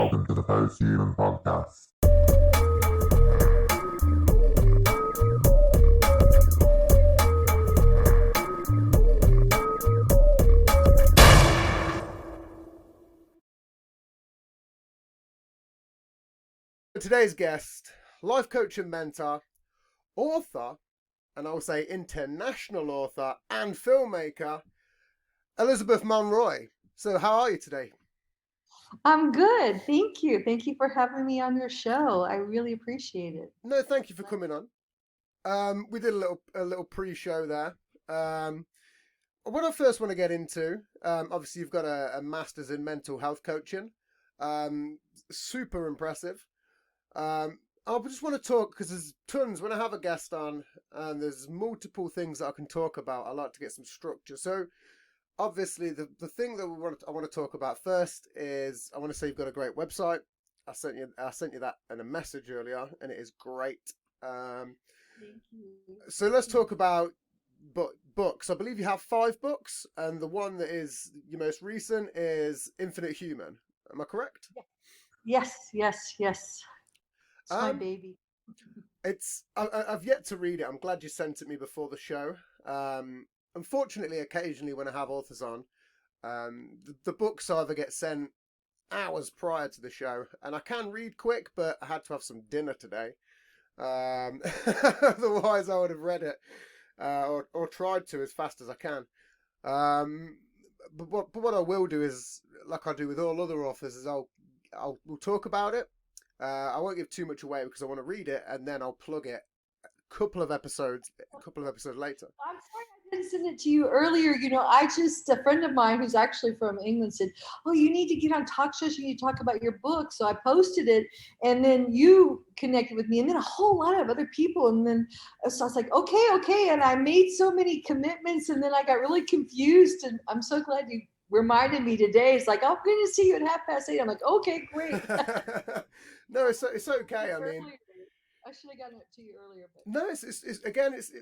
welcome to the Post-Human Podcast. Today's guest, life coach and mentor, author, and I will say international author and filmmaker, Elizabeth Monroy. So how are you today? I'm good. Thank you. Thank you for having me on your show. I really appreciate it. No, thank you for coming on. We did a little pre-show there. What I first want to get into, obviously you've got a master's in mental health coaching. Super impressive. I just want to talk because there's tons when I have a guest on, and there's multiple things that I can talk about. I like to get some structure. So obviously the thing that I want to talk about first is I want to say you've got a great website. I sent you that in a message earlier, and it is great. Thank you. So let's talk about books. I believe you have 5 books, and the one that is your most recent is Infinite Human. Am I correct? Yes. It's my Um, baby. I've yet to read it. I'm glad you sent it me before the show. Unfortunately, occasionally when I have authors on, the books either get sent hours prior to the show, and I can read quick, but I had to have some dinner today. Otherwise, I would have read it or tried to as fast as I can. But what I will do is, like I do with all other authors, is we'll talk about it. I won't give too much away because I want to read it, and then I'll plug it a couple of episodes later. I'm sorry I didn't send it to you earlier. A friend of mine who's actually from England said, "Oh, you need to get on talk shows. You need to talk about your book." So I posted it, and then you connected with me, and then a whole lot of other people. And then so I was like, okay. And I made so many commitments, and then I got really confused. And I'm so glad you reminded me today. It's like, I'm going to see you at 8:30. I'm like, okay, great. No, it's okay. I mean, I should have gotten it to you earlier, but no, it's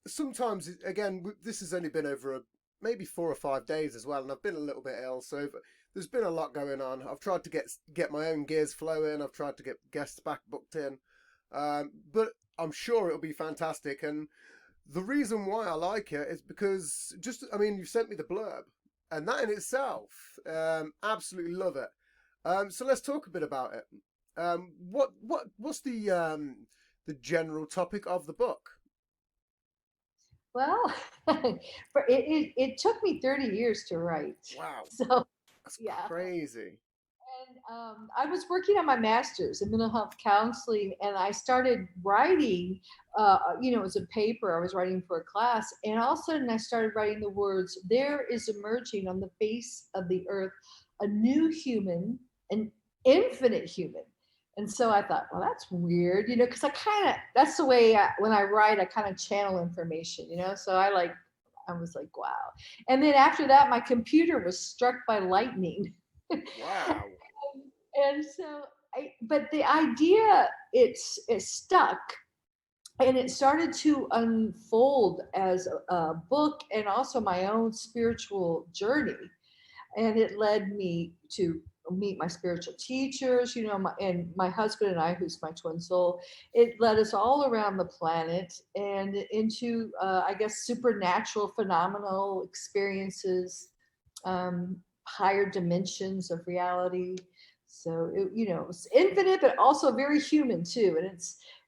sometimes again this has only been over maybe 4 or 5 days as well, and I've been a little bit ill, so there's been a lot going on. I've tried to get my own gears flowing. I've tried to get guests back booked in, but I'm sure it'll be fantastic. And the reason why I like it is because you sent me the blurb, and that in itself, absolutely love it. So let's talk a bit about it. What's the general topic of the book? well, it took me 30 years to write. Wow, So that's yeah. crazy. And I was working on my master's in mental health counseling, and I started writing. It was a paper I was writing for a class, and all of a sudden I started writing the words, "There is emerging on the face of the earth a new human, an infinite human." And so I thought, well, that's weird, because that's the way when I write, I kind of channel information, So I was like, wow. And then after that, my computer was struck by lightning. Wow. And so but the idea, it stuck, and it started to unfold as a book and also my own spiritual journey. And it led me to meet my spiritual teachers, and my husband and I, who's my twin soul. It led us all around the planet and into, I guess, supernatural, phenomenal experiences, higher dimensions of reality. So it's infinite, but also very human too. And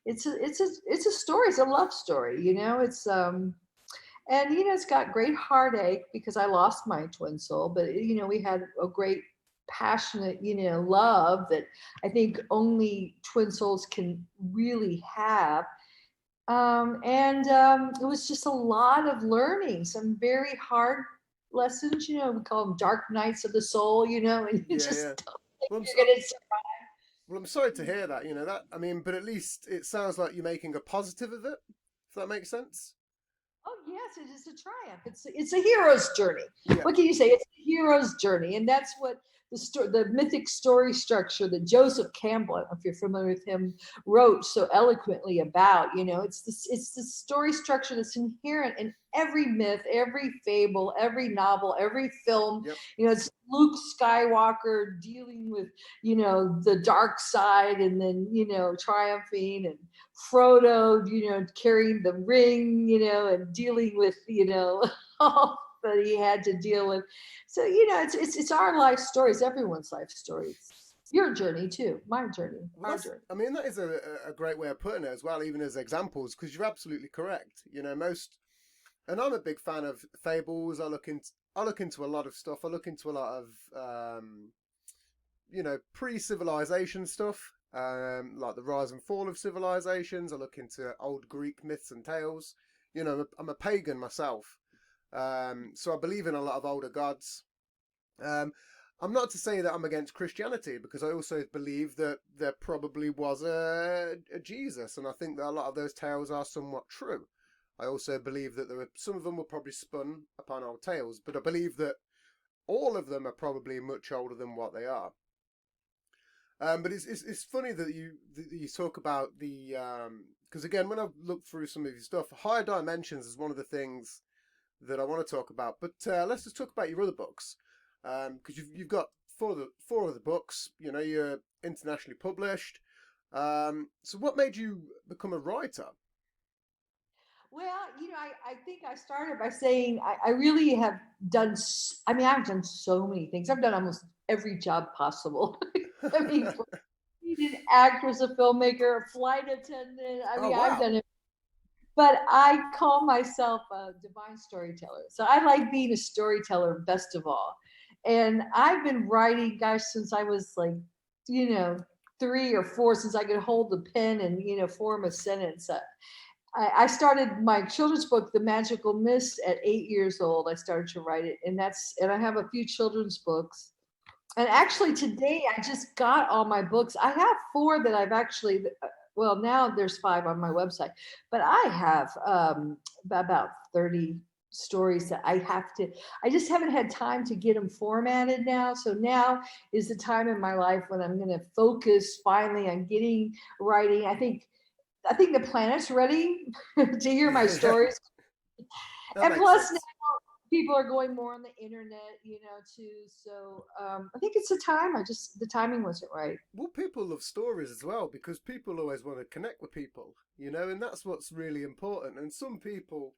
it's a story. It's a love story. It's got great heartache because I lost my twin soul, but we had a great passionate, love that I think only twin souls can really have. It was just a lot of learning, some very hard lessons, we call them dark nights of the soul, and you just Yeah. don't think Well, you're going to well, I'm sorry to hear that. But at least it sounds like you're making a positive of it. If that makes sense. Oh yes, it is a triumph. It's a hero's journey. Yeah. What can you say? It's a hero's journey, and that's what the mythic story structure that Joseph Campbell, I don't know if you're familiar with him, wrote so eloquently about. It's the story structure that's inherent in every myth, every fable, every novel, every film. Yep. It's Luke Skywalker dealing with the dark side, and then triumphing, and Frodo carrying the ring, and dealing with all that he had to deal with. So it's our life stories, everyone's life stories. Your journey too, my journey, Well, our journey. I mean, that is a great way of putting it as well, even as examples, because you're absolutely correct. And I'm a big fan of fables. I look into a lot of stuff. I look into a lot of pre-civilization stuff, like the rise and fall of civilizations. I look into old Greek myths and tales. I'm a pagan myself, so I believe in a lot of older gods. Um, I'm not to say that I'm against Christianity, because I also believe that there probably was a Jesus, and I think that a lot of those tales are somewhat true. I also believe that some of them were probably spun upon old tales, but I believe that all of them are probably much older than what they are. But it's funny that you talk about the because again, when I've looked through some of your stuff, higher dimensions is one of the things that I want to talk about. But let's just talk about your other books, because you've got four of the books. You're internationally published. So what made you become a writer? Well, I think I started by saying I really have done. I mean, I've done so many things. I've done almost every job possible. I mean, from being an actress, a filmmaker, a flight attendant. I Oh mean, I've wow! done it. But I call myself a divine storyteller. So I like being a storyteller best of all. And I've been writing, gosh, since I was like, you know, 3 or 4, since I could hold the pen and form a sentence. I started my children's book, The Magical Mist, at 8 years old. I started to write it, and I have a few children's books. And actually, today I just got all my books. I have 4 that I've actually. Well, now there's 5 on my website, but I have about 30 stories that I have to. I just haven't had time to get them formatted now. So now is the time in my life when I'm going to focus finally on getting writing. I think the planet's ready to hear my Yeah, stories. that And makes plus now sense. people are going more on the internet, too. So I think it's the time. The timing wasn't right. Well, people love stories as well, because people always want to connect with people, and that's what's really important. And some people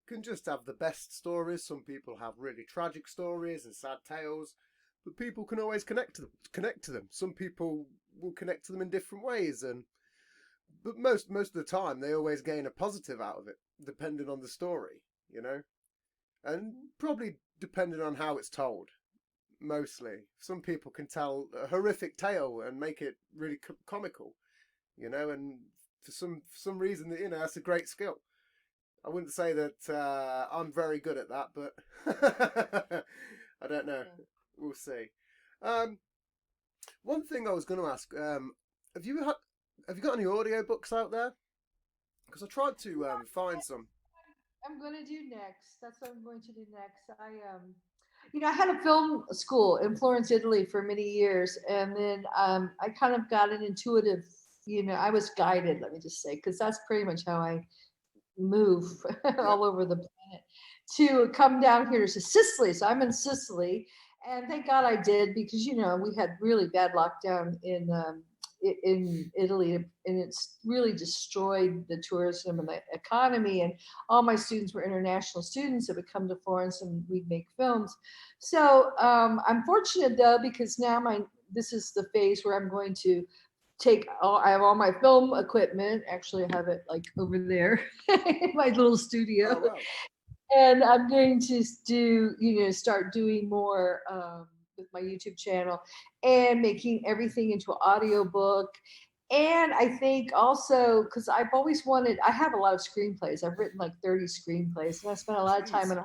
can just have the best stories. Some people have really tragic stories and sad tales, but people can always Connect to them. Some people will connect to them in different ways, but most of the time they always gain a positive out of it, depending on the story, and probably depending on how it's told. Mostly, some people can tell a horrific tale and make it really comical, and for some reason, that's a great skill. I wouldn't say that I'm very good at that, but I don't know. We'll see. Um, One thing I was going to ask: have you had, have you got any audiobooks out there? Because I tried to find some. I'm going to do next. That's what I'm going to do next. I had a film school in Florence, Italy for many years, and then I kind of got an intuitive. I was guided. Let me just say, because that's pretty much how I move Yep. all over the planet to come down here to Sicily. So I'm in Sicily, and thank God I did, because we had really bad lockdown in Italy, and it's really destroyed the tourism and the economy. And all my students were international students that would come to Florence, and we'd make films. So I'm fortunate though, because now this is the phase where I'm going to I have all my film equipment. Actually, I have it like over there in my little studio, Oh wow. and I'm going to start doing more with my YouTube channel, and making everything into an audiobook. And I think also, because I have a lot of screenplays. I've written like 30 screenplays, and I spent a lot of time Jeez. in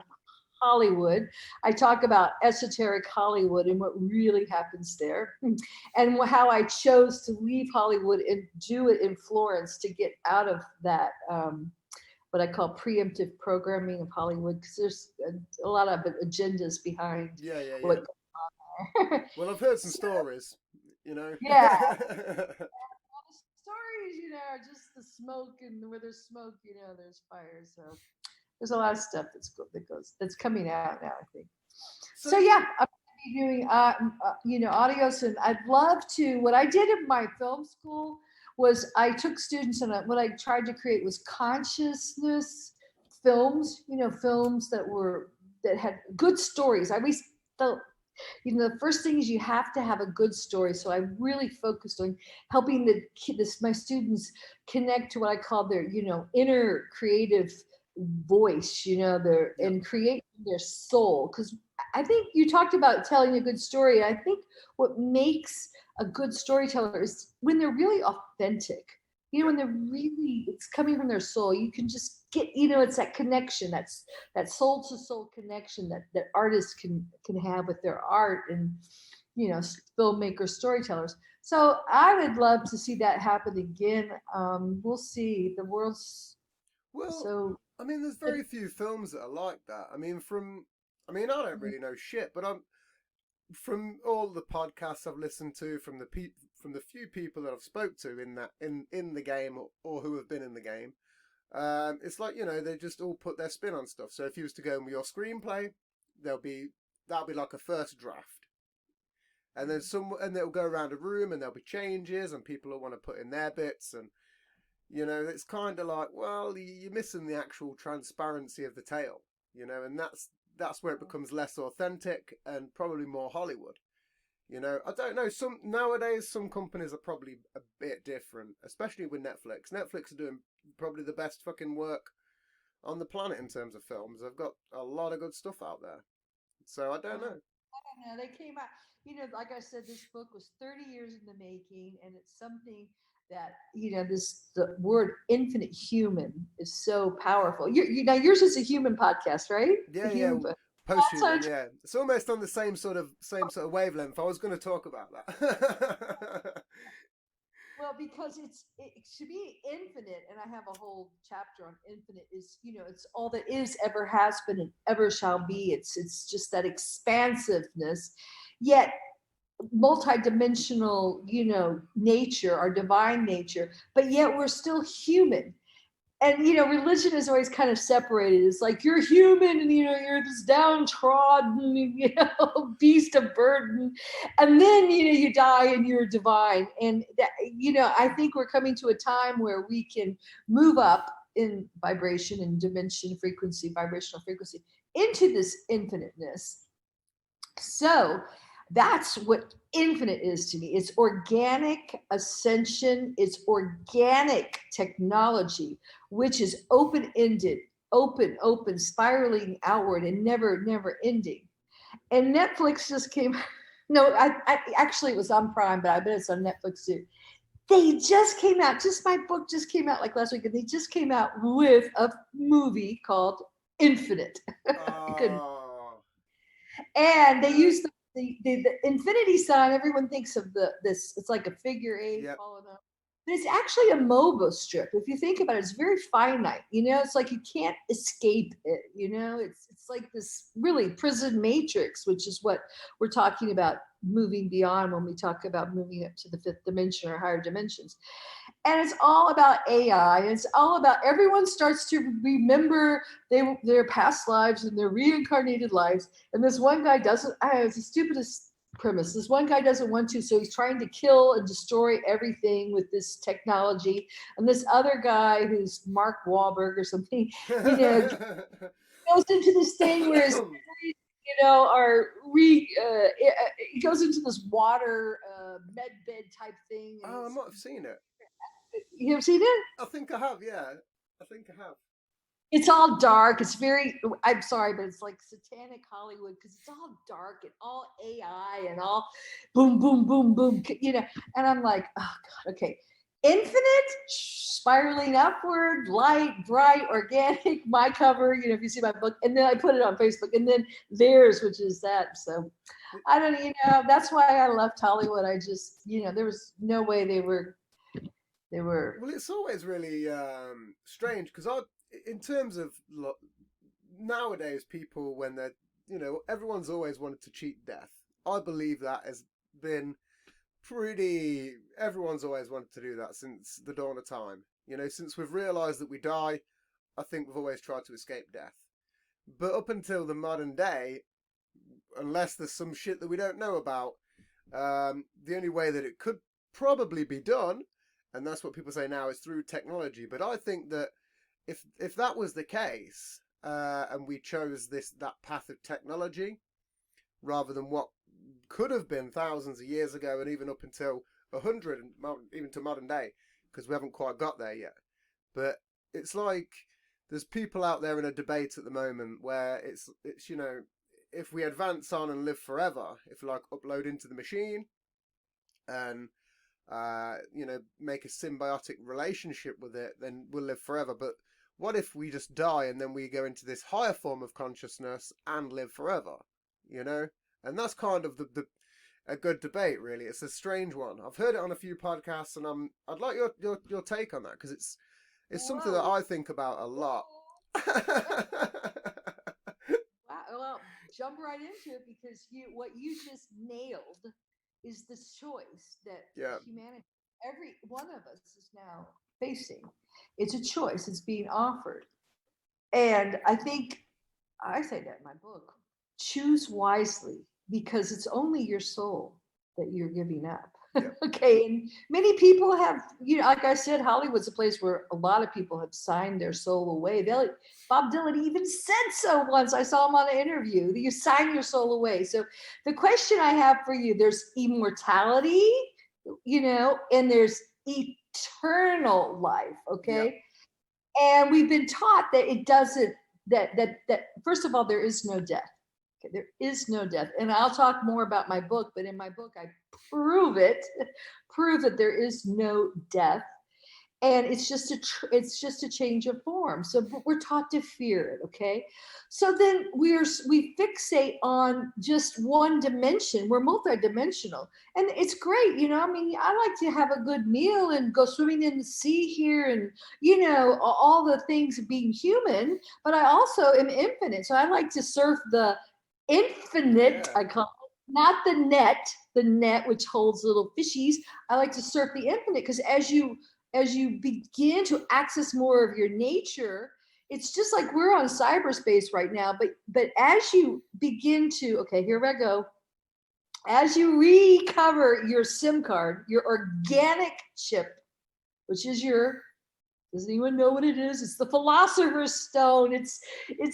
Hollywood. I talk about esoteric Hollywood and what really happens there, and how I chose to leave Hollywood and do it in Florence to get out of that what I call preemptive programming of Hollywood, because there's a lot of agendas behind Yeah, yeah, yeah. what. Well, I've heard some So, stories, you know. yeah, all the stories, are just the smoke, and where there's smoke, there's fire. So there's a lot of stuff that's coming out now, I think. So So, yeah, I'm gonna be doing audios, and I'd love to. What I did in my film school was I took students, and what I tried to create was consciousness films. Films that had good stories. I always felt the first thing is you have to have a good story. So I really focused on helping my students connect to what I call their inner creative voice, their yeah, and create their soul. Because I think you talked about telling a good story. I think what makes a good storyteller is when they're really authentic. yeah, When they're really, it's coming from their soul. You can just get, it's that connection. That's that soul to soul connection that artists can have with their art, and filmmakers, storytellers. So I would love to see that happen again. We'll see. The world's well, so I mean, there's very few films that are like that. I mean, I don't really know shit, but from all the podcasts I've listened to, from the few people that I've spoke to in the game, or who have been in the game, it's like they just all put their spin on stuff. So if you was to go in with your screenplay, that'll be like a first draft, and then they'll go around a room and there'll be changes, and people will want to put in their bits, and it's kind of like, well, you're missing the actual transparency of the tale, and that's where it becomes less authentic and probably more Hollywood. I don't know. Nowadays, some companies are probably a bit different, especially with Netflix. Netflix are doing probably the best fucking work on the planet in terms of films. They've got a lot of good stuff out there. So I don't know. I don't know. They came out, like I said, this book was 30 years in the making, and it's something that, the word infinite human is so powerful. Now yours is a human podcast, right? A Yeah, yeah. human, but Post-human, also, yeah. It's almost on the same sort of wavelength. I was going to talk about that. well, because it should be infinite, and I have a whole chapter on infinite. Is it's all that is, ever has been, and ever shall be. It's just that expansiveness, yet multidimensional, nature, our divine nature, but yet we're still human. And religion is always kind of separated. It's like you're human, and you're this downtrodden, beast of burden, and then you die and you're divine. And that, I think we're coming to a time where we can move up in vibration and dimension, frequency, vibrational frequency, into this infiniteness. So that's what infinite is to me. It's organic ascension, it's organic technology, which is open ended, open, spiraling outward, and never ending. And Netflix just came. No, I actually it was on Prime, but I bet it's on Netflix too. They just came out. Just my book just came out like last week, and they just came out with a movie called Infinite. Oh, And they use the infinity sign. Everyone thinks of this. It's like a figure eight yep. followed up, but it's actually a MOBA strip. If you think about it, it's very finite. It's like you can't escape it. It's like this really prison matrix, which is what we're talking about moving beyond when we talk about moving up to the fifth dimension or higher dimensions. And it's all about AI. And it's all about everyone starts to remember their past lives and their reincarnated lives. And this one guy doesn't. It's the stupidest premise. This one guy doesn't want to, so he's trying to kill and destroy everything with this technology. And this other guy, who's Mark Wahlberg or something, goes into this thing where his memories, are he goes into this water med bed type thing, and Oh, I might have seen it. you ever seen it? I think I have, yeah. I think I have. It's all dark. It's very, I'm sorry, but it's like satanic Hollywood, because it's all dark and all AI and all boom, boom, boom, boom, And I'm like, oh God, okay. Infinite, spiraling upward, light, bright, organic, my cover, if you see my book. And then I put it on Facebook, and then theirs, which is that. So I don't, that's why I left Hollywood. I just, there was no way they were. Well, it's always really strange because in terms of nowadays, people when they're everyone's always wanted to cheat death, I believe that has been pretty. Everyone's always wanted to do that since the dawn of time. You know, since we've realised that we die, I think we've always tried to escape death. But up until the modern day, unless there's some shit that we don't know about, the only way that it could probably be done, and that's what people say now, is through technology. But I think that if that was the case, and we chose that path of technology rather than what could have been thousands of years ago, and even up until 100, and even to modern day, because we haven't quite got there yet. But it's like there's people out there in a debate at the moment where it's you know, if we advance on and live forever, if we like upload into the machine and you know, make a symbiotic relationship with it, then we'll live forever. But what if we just die and then we go into this higher form of consciousness and live forever? You know, and that's kind of a good debate, really. It's a strange one. I've heard it on a few podcasts, and I'd like your take on that, because it's something that Whoa. I think about a lot. Wow. Well, jump right into it, because what you just nailed is the choice that Yeah. humanity, every one of us, is now facing. It's a choice. It's being offered, and I think I say that in my book. Choose wisely, because it's only your soul that you're giving up. Yeah. Okay, and many people have, like I said, Hollywood's a place where a lot of people have signed their soul away. Bob Dylan even said so once. I saw him on an interview. That you sign your soul away. So the question I have for you: there's immortality, and there's eternal life. Okay, and we've been taught that it doesn't. That first of all, there is no death. Okay, there is no death, and I'll talk more about my book. But in my book, I prove that there is no death, and it's just a change of form. So but we're taught to fear it. Okay, so then we fixate on just one dimension. We're multidimensional, and it's great. I mean, I like to have a good meal and go swimming in the sea here, and all the things of being human. But I also am infinite, so I like to surf the infinite. Yeah. I call it, not the net which holds little fishies. I like to surf the infinite, because as you begin to access more of your nature, it's just like we're on cyberspace right now. But as you begin to, okay, here I go. As you recover your SIM card, your organic chip, which is does anyone know what it is? It's the Philosopher's Stone. It's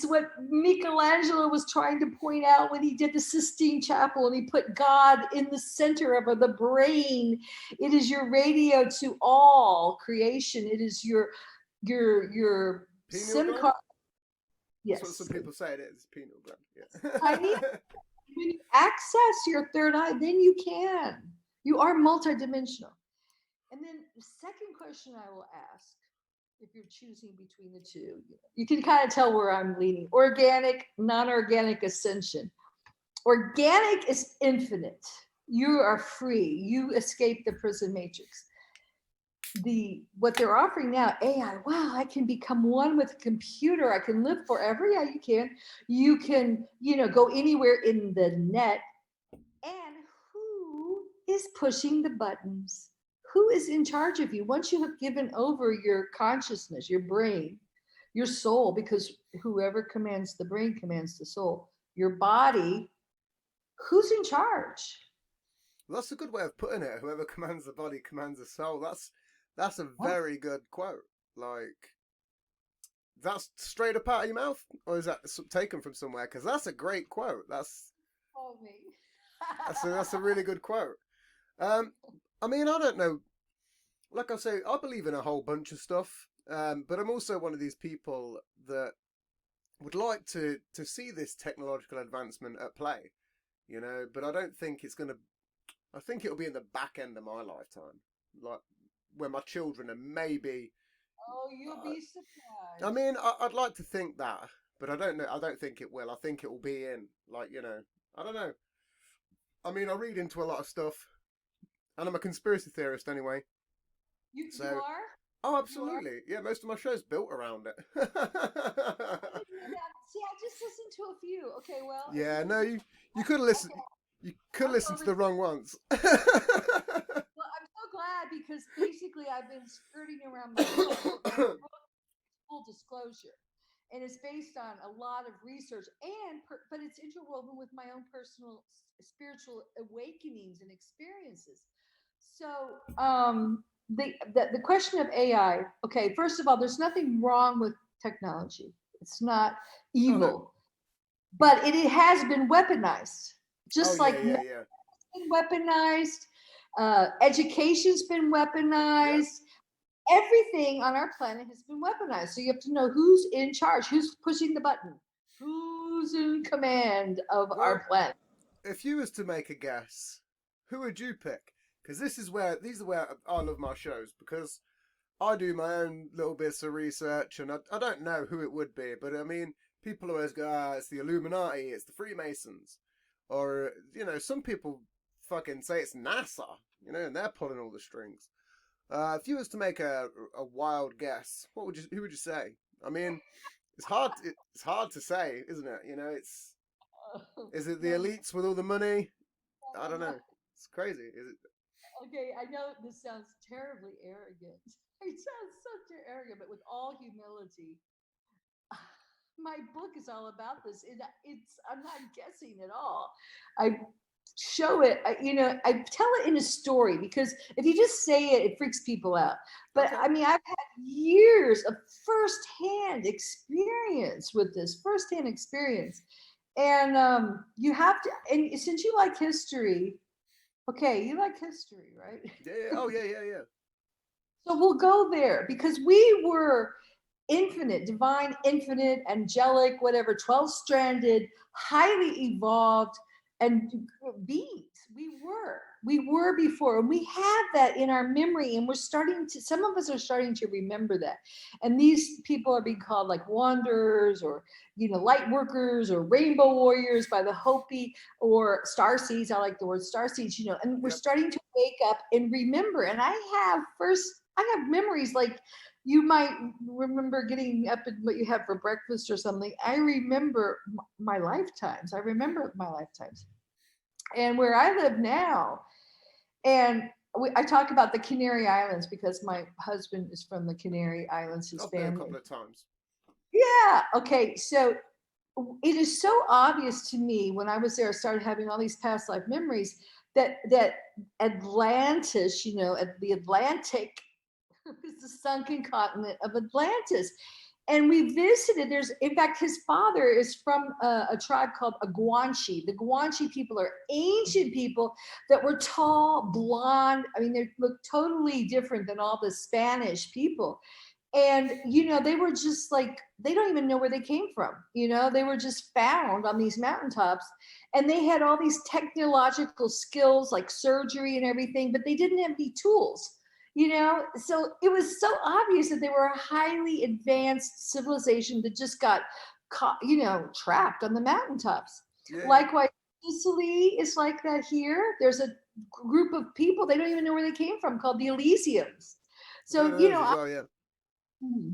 what Michelangelo was trying to point out when he did the Sistine Chapel, and he put God in the center of the brain. It is your radio to all creation. It is your SIM Pineal card. gland? Yes. That's what some people say it is. Pineal gland. Yeah. I mean, when you access your third eye, then you can. You are multidimensional. And then the second question I will ask, if you're choosing between the two, you can kind of tell where I'm leaning. Organic, non-organic ascension. Organic is infinite. You are free. You escape the prison matrix. What they're offering now, AI, wow, I can become one with a computer. I can live forever. Yeah, you can. You can, go anywhere in the net. And who is pushing the buttons? Who is in charge of you? Once you have given over your consciousness, your brain, your soul, because whoever commands the brain commands the soul, your body, who's in charge? Well, that's a good way of putting it. Whoever commands the body commands the soul. That's a very good quote. Like, that's straight up out of your mouth, or is that taken from somewhere? Because that's a great quote. That's a really good quote. I mean, I don't know. Like I say, I believe in a whole bunch of stuff, but I'm also one of these people that would like to see this technological advancement at play, but I don't think it's going to. I think it'll be in the back end of my lifetime, like when my children are maybe. Oh, you'll be surprised. I mean, I'd like to think that, but I don't know. I don't think it will. I think it will be in, like, I don't know. I mean, I read into a lot of stuff, and I'm a conspiracy theorist anyway. You are? Oh, absolutely. Yeah, most of my show's built around it. See, I just listened to a few. Okay, well. Yeah, no, you could listen. Okay. You could listen to the wrong ones. Well, I'm so glad because basically I've been skirting around my book, full disclosure, and it's based on a lot of research but it's interwoven with my own personal spiritual awakenings and experiences. So, the question of AI. Okay, first of all, there's nothing wrong with technology. It's not Oh no. evil, but it has been weaponized, Oh just yeah, like yeah, yeah. been weaponized. Education's been Yep. weaponized. Everything on our planet has been weaponized. So you have to know who's in charge, who's pushing the button, who's in command of Well, our planet. if you was to make a guess, who would you pick? Because these are where I love my shows, because I do my own little bits of research, and I don't know who it would be, but I mean, people always go, it's the Illuminati, it's the Freemasons, or some people fucking say it's NASA, and they're pulling all the strings. If you was to make a wild guess, who would you say? I mean, it's hard to say, isn't it? Is it the No, no, elites with all the money? I no, don't no. know. It's crazy. Is it? Okay, I know this sounds terribly arrogant. It sounds so arrogant, but with all humility, my book is all about this. I'm not guessing at all. I show it. I tell it in a story because if you just say it, it freaks people out. But Okay. I mean, I've had years of firsthand experience with this, firsthand experience, and you have to. And since you like history, okay, you like history, right? Yeah, yeah. Oh, yeah, yeah, yeah. So we'll go there because we were infinite, divine, infinite, angelic, whatever, 12 stranded, highly evolved and beings. We were before, and we have that in our memory, and some of us are starting to remember that. And these people are being called like wanderers or, light workers or rainbow warriors by the Hopi or star seeds. I like the word star seeds, and we're Yep. starting to wake up and remember. And I have memories like you might remember getting up and what you had for breakfast or something. I remember my lifetimes. I remember my lifetimes. And where I live now, and I talk about the Canary Islands because my husband is from the Canary Islands, his I've been a family. couple of times. Yeah. Okay. So it is so obvious to me when I was there, I started having all these past life memories that Atlantis, at the Atlantic is the sunken continent of Atlantis. And we visited. In fact, his father is from a tribe called a Guanche. The Guanche people are ancient people that were tall, blonde. I mean, they look totally different than all the Spanish people. And, they were just like, they don't even know where they came from. They were just found on these mountaintops. And they had all these technological skills like surgery and everything, but they didn't have any tools. So it was so obvious that they were a highly advanced civilization that just got caught, trapped on the mountaintops. Yeah, yeah. Likewise, Sicily is like that here. There's a group of people, they don't even know where they came from, called the Elysiums. I've heard So, of those as well. Yeah.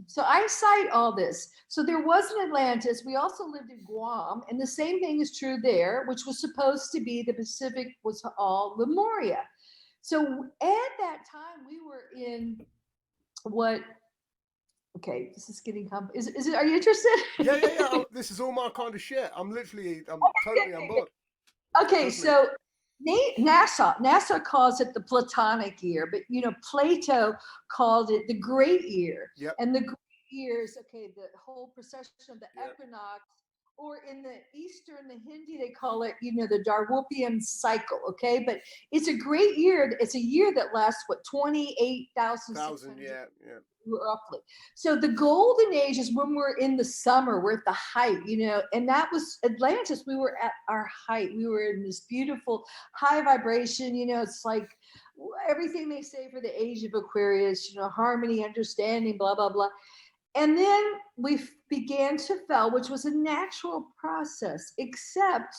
so I cite all this. So there was an Atlantis. We also lived in Guam, and the same thing is true there, which was supposed to be the Pacific was all Lemuria. So at that time, we were in what? Okay, this is getting is it? Are you interested? Yeah, yeah, yeah. This is all my kind of shit. I'm totally on board. Okay, Trust me. so NASA calls it the Platonic year, but Plato called it the Great Year, Yep. and the Great Year is okay. The whole procession of the Yep. equinox, or in the Eastern, the Hindi, they call it the Darwinian cycle. Okay, but it's a great year. It's a year that lasts 28,600 Yeah, yeah. roughly. So the golden age is when we're in the summer, we're at the height, and that was Atlantis. We were at our height. We were in this beautiful high vibration, it's like everything they say for the age of Aquarius, harmony, understanding, blah, blah, blah. And then we began to fall, which was a natural process, except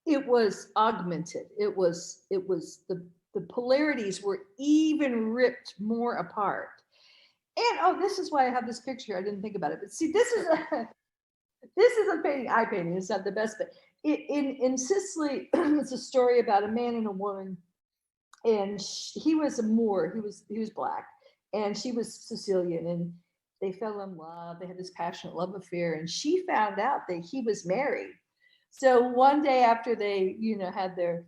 it was augmented. It was the polarities were even ripped more apart. And this is why I have this picture. I didn't think about it, but see, this is a painting I painted. It's not the best, but in Sicily, it's a story about a man and a woman, and he was a Moor. He was black, and she was Sicilian, and they fell in love. They had this passionate love affair, and she found out that he was married. So one day after they, had their,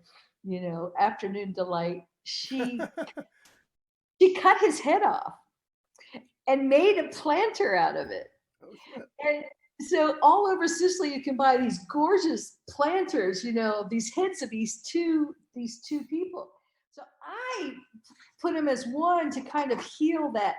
afternoon delight, she cut his head off and made a planter out of it. Oh shit. And so all over Sicily, you can buy these gorgeous planters, these heads of these two people. So I put them as one to kind of heal that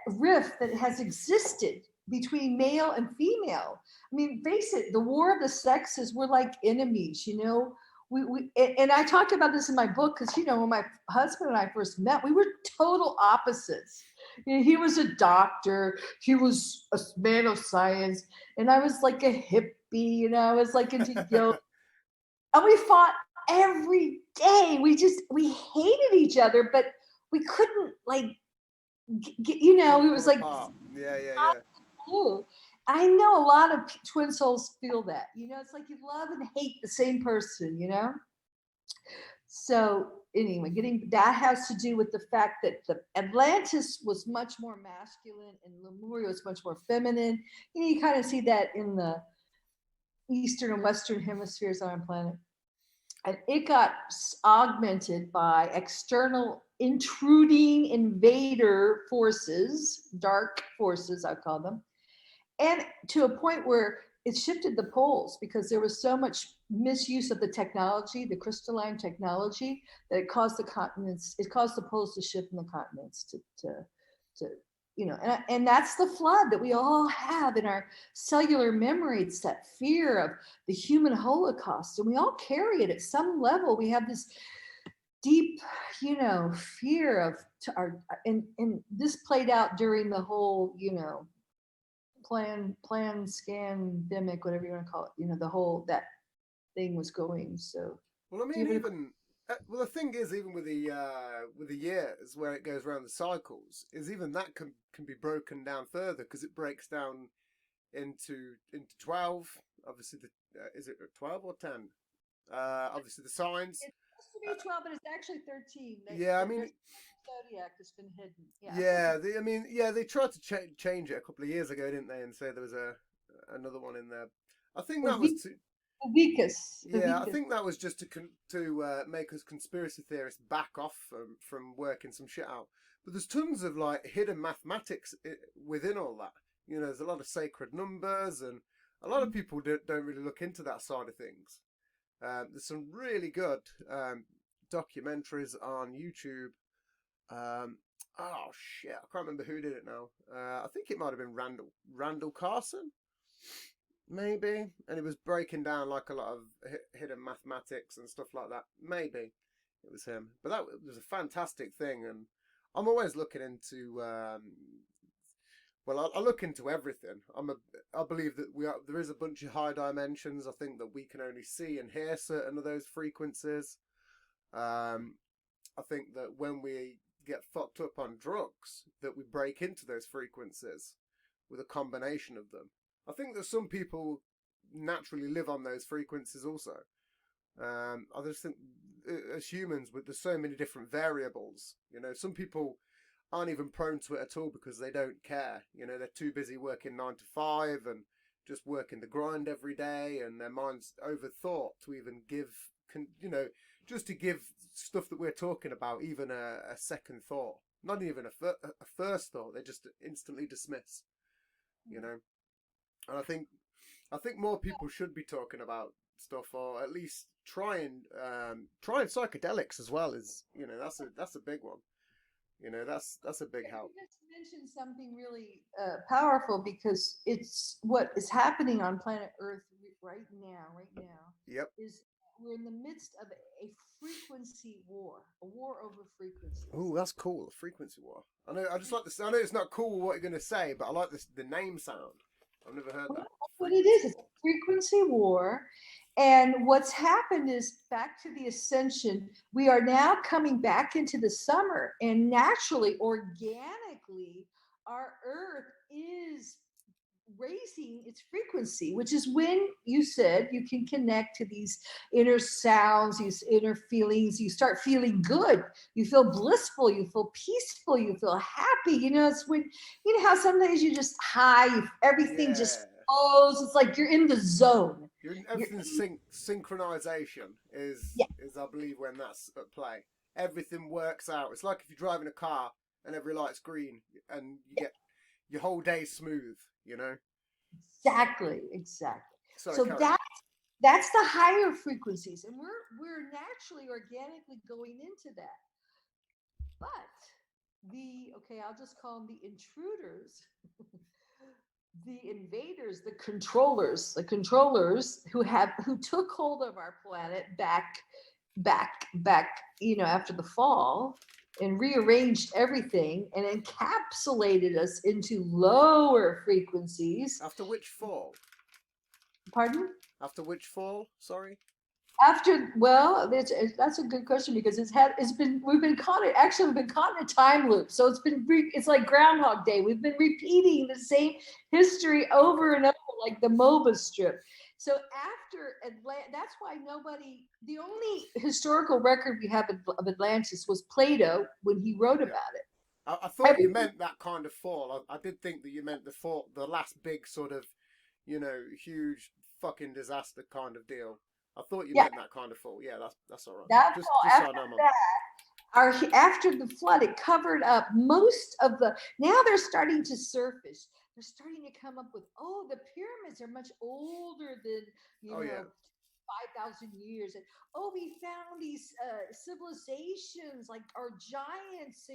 rift that has existed between male and female. I mean, face it, the war of the sexes, we're like enemies, and I talked about this in my book because, when my husband and I first met, we were total opposites. He was a doctor, he was a man of science, and I was like a hippie, I was like into yoga. And we fought every day. We hated each other, but we couldn't it was like, Yeah. oh, I know a lot of twin souls feel that. It's like you love and hate the same person. So anyway, that has to do with the fact that the Atlantis was much more masculine and Lemuria was much more feminine. You kind of see that in the eastern and western hemispheres on our planet. And it got augmented by external intruding invader forces, dark forces, I call them, and to a point where it shifted the poles because there was so much misuse of the technology, the crystalline technology, that it caused the poles to shift in the continents to and that's the flood that we all have in our cellular memory. It's that fear of the human Holocaust, and we all carry it at some level. We have this deep, fear of and this played out during the whole, plan scandemic, whatever you want to call it. The whole that thing was going. So, Well, I mean, even the thing is, even with the years where it goes around the cycles, is even that can be broken down further because it breaks down into 12. Obviously, is it 12 or 10? Obviously, the signs. It's supposed to be 12, but it's actually 13. Yeah, I mean, zodiac has been hidden. Yeah. They tried to change it a couple of years ago, didn't they? And say there was another one in there. I think that was to. Vicus. Yeah, I think that was just to make us conspiracy theorists back off from working some shit out. But there's tons of hidden mathematics within all that. There's a lot of sacred numbers, and a lot of people don't really look into that side of things. There's some really good documentaries on YouTube. Oh shit, I can't remember who did it now. I think it might have been Randall Carson. Maybe, and it was breaking down a lot of hidden mathematics and stuff like that. Maybe it was him, but that was a fantastic thing. And I'm always looking into. I look into everything. I believe that there is a bunch of high dimensions. I think that we can only see and hear certain of those frequencies. I think that when we get fucked up on drugs, that we break into those frequencies with a combination of them. I think that some people naturally live on those frequencies also. I just think as humans, there's so many different variables. Some people aren't even prone to it at all because they don't care. They're too busy working 9 to 5 and just working the grind every day, and their mind's overthought to even give, just to give stuff that we're talking about even a second thought. Not even a first thought. They just instantly dismiss. And I think more people should be talking about stuff, or at least trying psychedelics as well. That's a big one. That's a big help. You just mentioned something really powerful because it's what is happening on planet Earth right now. Yep. Is we're in the midst of a frequency war, a war over frequencies. Oh, that's cool. A frequency war. I know. I just like this. I know it's not cool what you're going to say, but I like the name sound. I've never heard that. That's what it is. It's a frequency war. And what's happened is back to the ascension, we are now coming back into the summer, and naturally, organically, our Earth is raising its frequency, which is when you said you can connect to these inner sounds, these inner feelings. You start feeling good. You feel blissful. You feel peaceful. You feel happy. It's when, how sometimes you just high, everything just Yeah. flows. It's like you're in the zone. You're Everything's synchronization Yeah, is I believe when that's at play. Everything works out. It's like if you're driving a car and every light's green and you yeah, get your whole day smooth, you know? exactly. Sorry, So carry on. that's the higher frequencies, and we're naturally organically going into that. But I'll just call them the intruders, the invaders, the controllers who took hold of our planet back, after the fall, and rearranged everything and encapsulated us into lower frequencies. After which fall? Pardon? After which fall? Sorry. That's a good question, because we've been caught in a time loop. So it's like Groundhog Day. We've been repeating the same history over Okay. and over, like the MOBA strip. So that's why the only historical record we have of Atlantis was Plato when he wrote Yeah. about it. I thought you Everything, meant that kind of fall. I did think that you meant the last big sort of, huge fucking disaster kind of deal. I thought you yeah, meant that kind of fall. Yeah, that's all right. that Just fall. so I know, man. After the flood, it covered up most of the. Now they're starting to surface. They're starting to come up with, the pyramids are much older than Oh yeah. 5,000 years, and we found these civilizations like our giants,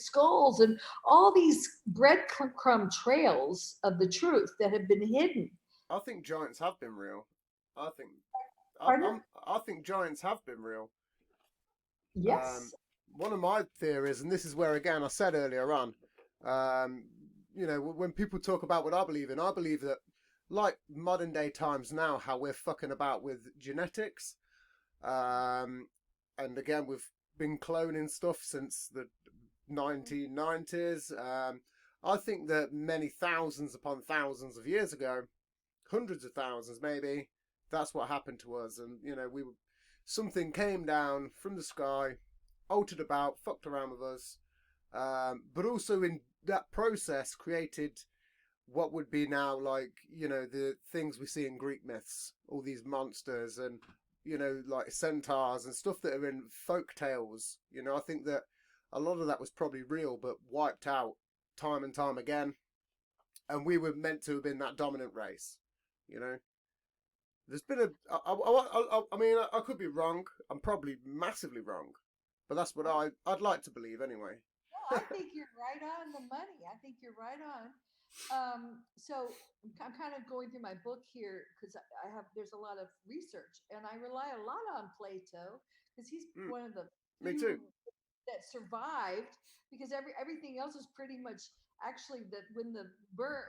skulls, and all these breadcrumb trails of the truth that have been hidden. I think giants have been real. I think Pardon? I think giants have been real. Um, Yes. one of my theories, and this is where again I said earlier on, um, when people talk about what I believe that like modern day times now, how we're fucking about with genetics, um, and again we've been cloning stuff since the 1990s. I think that many thousands upon thousands of years ago, hundreds of thousands maybe, that's what happened to us, and something came down from the sky, altered about, fucked around with us, but also in that process created what would be now like the things we see in Greek myths, all these monsters and like centaurs and stuff that are in folk tales. I think that a lot of that was probably real but wiped out time and time again, and we were meant to have been that dominant race. You know, there's been I mean, I could be wrong. I'm probably massively wrong, but that's what I'd like to believe anyway. No, I think you're right on the money. I think you're right on. So I'm kind of going through my book here because there's a lot of research, and I rely a lot on Plato because he's Mm, one of the me too. few that survived, because everything else is pretty much actually that when the burn,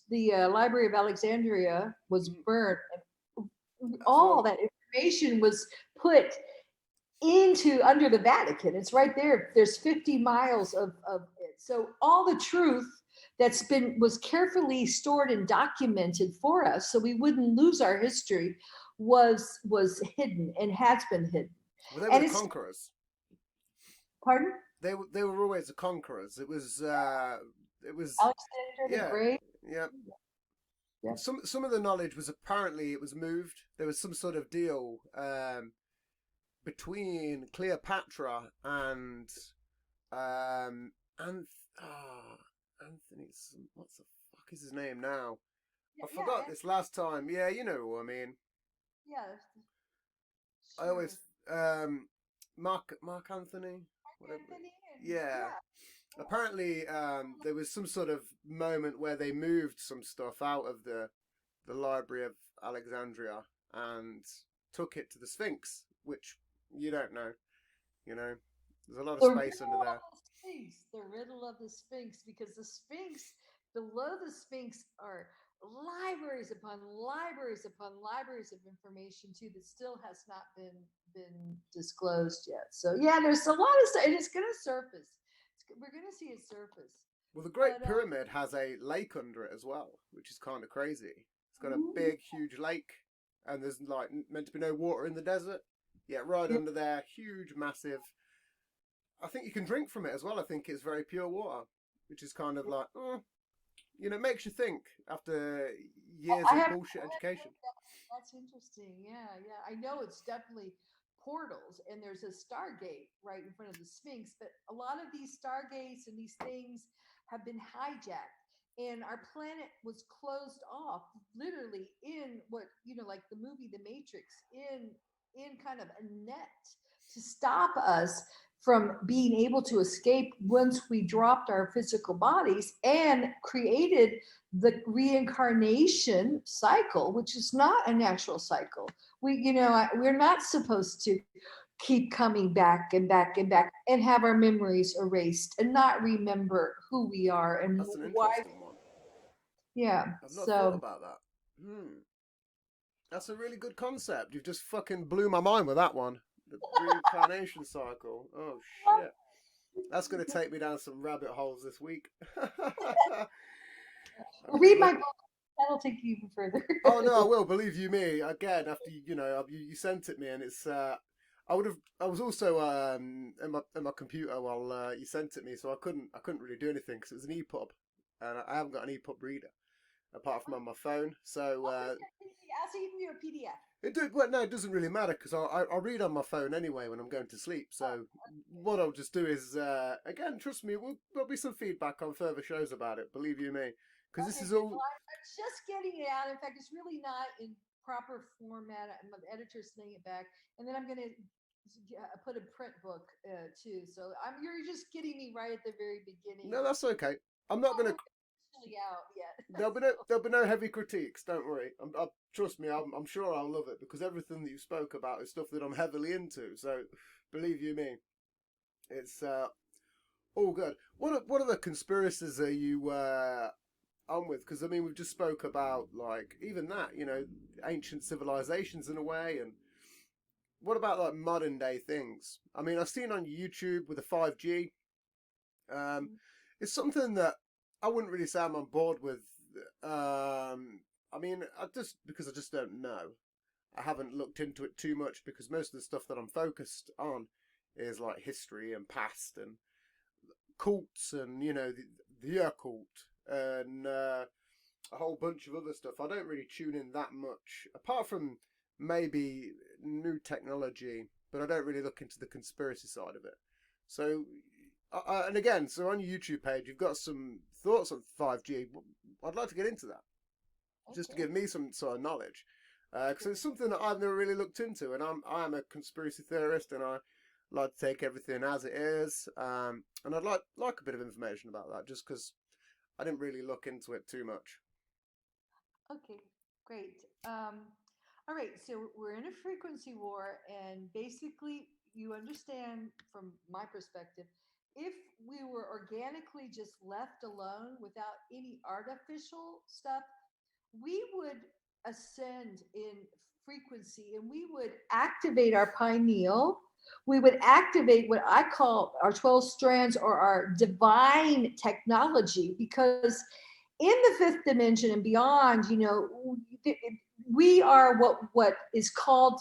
the Library of Alexandria was Mm, burned, that's all right. that information was put into under the Vatican. It's right there. There's 50 miles of it. So all the truth was carefully stored and documented for us, so we wouldn't lose our history, was hidden and has been hidden. Well, they were And the it's conquerors. pardon? They were always the conquerors. It was Alexander the yeah, Great. yeah. Yeah. Some of the knowledge was apparently it was moved. There was some sort of deal between Cleopatra and Anthony. What the fuck is his name now? Yeah, I yeah, forgot this last time. Yeah, you know what I mean. yeah, I sure. always Mark Anthony, whatever. Anthony, and Yeah. yeah, Apparently, there was some sort of moment where they moved some stuff out of the Library of Alexandria and took it to the Sphinx, which you don't know. You know, there's a lot of the space under riddle of there. the Sphinx, the riddle of the Sphinx, because the Sphinx, below the Sphinx, are libraries upon libraries upon libraries of information too that still has not been disclosed yet. So yeah, there's a lot of stuff, and it's going to surface. We're going to see it surface. Well, the Great But Pyramid has a lake under it as well, which is kind of crazy. It's got a big, huge lake, and there's like meant to be no water in the desert. Yeah, right yeah, under there, huge, massive. I think you can drink from it as well. I think it's very pure water, which is kind of like, it makes you think after years I of have bullshit education. that's interesting. Yeah, yeah. I know it's definitely portals and there's a stargate right in front of the Sphinx, but a lot of these stargates and these things have been hijacked. And our planet was closed off literally in what, like the movie The Matrix, in kind of a net to stop us from being able to escape once we dropped our physical bodies, and created the reincarnation cycle, which is not a natural cycle. We're not supposed to keep coming back and back and back and have our memories erased and not remember who we are and That's an why. interesting one. Yeah. I've not thought So about that. That's a really good concept. You've just fucking blew my mind with that one. The reincarnation cycle. Oh shit. That's going to take me down some rabbit holes this week. I'm going to read my look. book. That'll take you even further. Oh no, I will. Believe you me. Again, after you sent it me, and it's. I would have. I was also in my computer while you sent it me, so I couldn't really do anything because it was an EPUB, and I haven't got an EPUB reader apart from on my phone. So I'll send you a PDF. Well, no, it doesn't really matter because I read on my phone anyway when I'm going to sleep. So what I'll just do is, again, trust me, there'll be some feedback on further shows about it. Believe you me, because this Okay, is good. all. Well, I'm just getting it out. In fact, it's really not in proper format. My editor's sending it back, and then I'm going to put a print book too. So you're just getting me right at the very beginning. No, that's okay. I'm not gonna. Officially out yet. There'll be no heavy critiques. Don't worry. Trust me. I'm sure I'll love it because everything that you spoke about is stuff that I'm heavily into. So believe you me, it's all good. What other conspiracies are you on with? Because I mean, we've just spoke about like even that, ancient civilizations in a way, and what about like modern day things? I mean, I've seen on YouTube with the 5G. It's something that I wouldn't really say I'm on board with. I mean, because I just don't know. I haven't looked into it too much because most of the stuff that I'm focused on is like history and past and cults and the occult and a whole bunch of other stuff. I don't really tune in that much, apart from maybe new technology, but I don't really look into the conspiracy side of it. So, and again, so on your YouTube page, you've got some thoughts on 5G. I'd like to get into that, just to Okay. give me some sort of knowledge, because it's something that I've never really looked into, and I'm a conspiracy theorist, and I like to take everything as it is, and I'd like a bit of information about that, just because I didn't really look into it too much. Okay, great. All right, so we're in a frequency war, and basically, you understand from my perspective, if we were organically just left alone without any artificial stuff, we would ascend in frequency and we would activate our pineal. We would activate what I call our 12 strands or our divine technology, because in the fifth dimension and beyond, we are what is called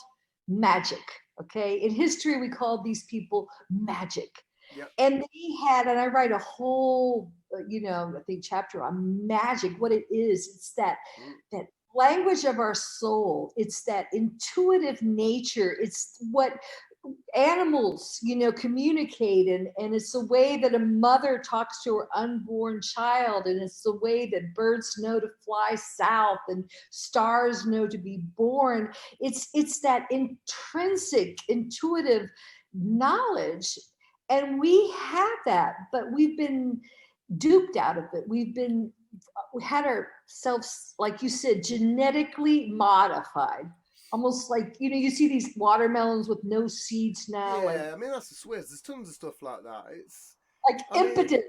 magic. Okay, in history we called these people magic, Yep. and they had, and I write a whole I think chapter on magic, what it is. It's Mm. that language of our soul. It's that intuitive nature. It's what animals communicate, and it's the way that a mother talks to her unborn child, and it's the way that birds know to fly south and stars know to be born. It's that intrinsic intuitive knowledge, and we have that, but we've been duped out of it. We had ourselves, like you said, genetically modified, almost like you see these watermelons with no seeds now, Yeah, I mean that's a Swizz. There's tons of stuff like that. like I mean, impotent,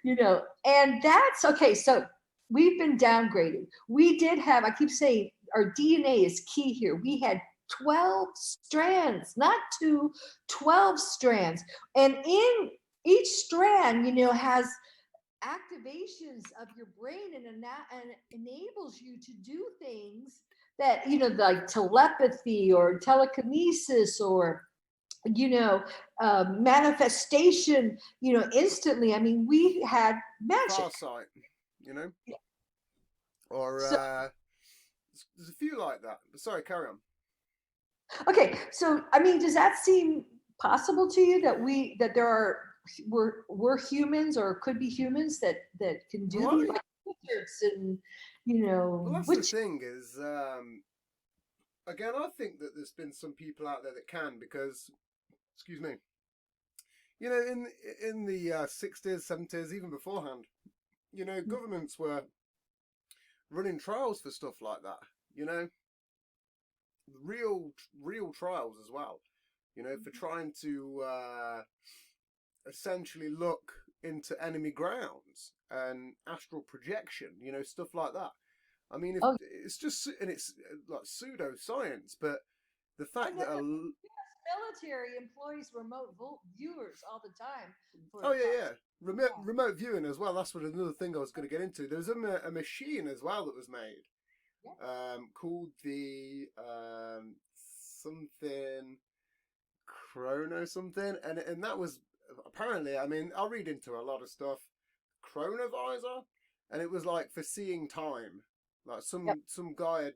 yeah, and that's okay. So we've been downgraded. We did have, I keep saying, our DNA is key here. We had 12 strands, not two, 12 strands, and in each strand man, has activations of your brain and enables you to do things that, like telepathy or telekinesis or, manifestation, instantly. I mean, we had magic. Farsight, you know, or So, there's a few like that. But sorry, carry on. okay. So, I mean, does that seem possible to you that there are, we're humans or could be humans that can do Well, these, like wizards and, well, that's the which, thing is, again, I think that there's been some people out there that can because, excuse me, in the 60s, 70s, even beforehand, governments were running trials for stuff like that. You know, real trials as well. For trying to essentially look into enemy grounds and astral projection. Stuff like that. I mean, if oh, it's just and it's like pseudoscience, but the I fact know that that military employees remote viewers all the time oh for yeah, yeah. remote viewing as well. That's what another thing I was going to get into. There was a machine as well that was made, Yeah. called the something chrono something, and that was apparently. I mean, I'll read into a lot of stuff. Chronovisor, and it was like for seeing time. Like Yep. some guy had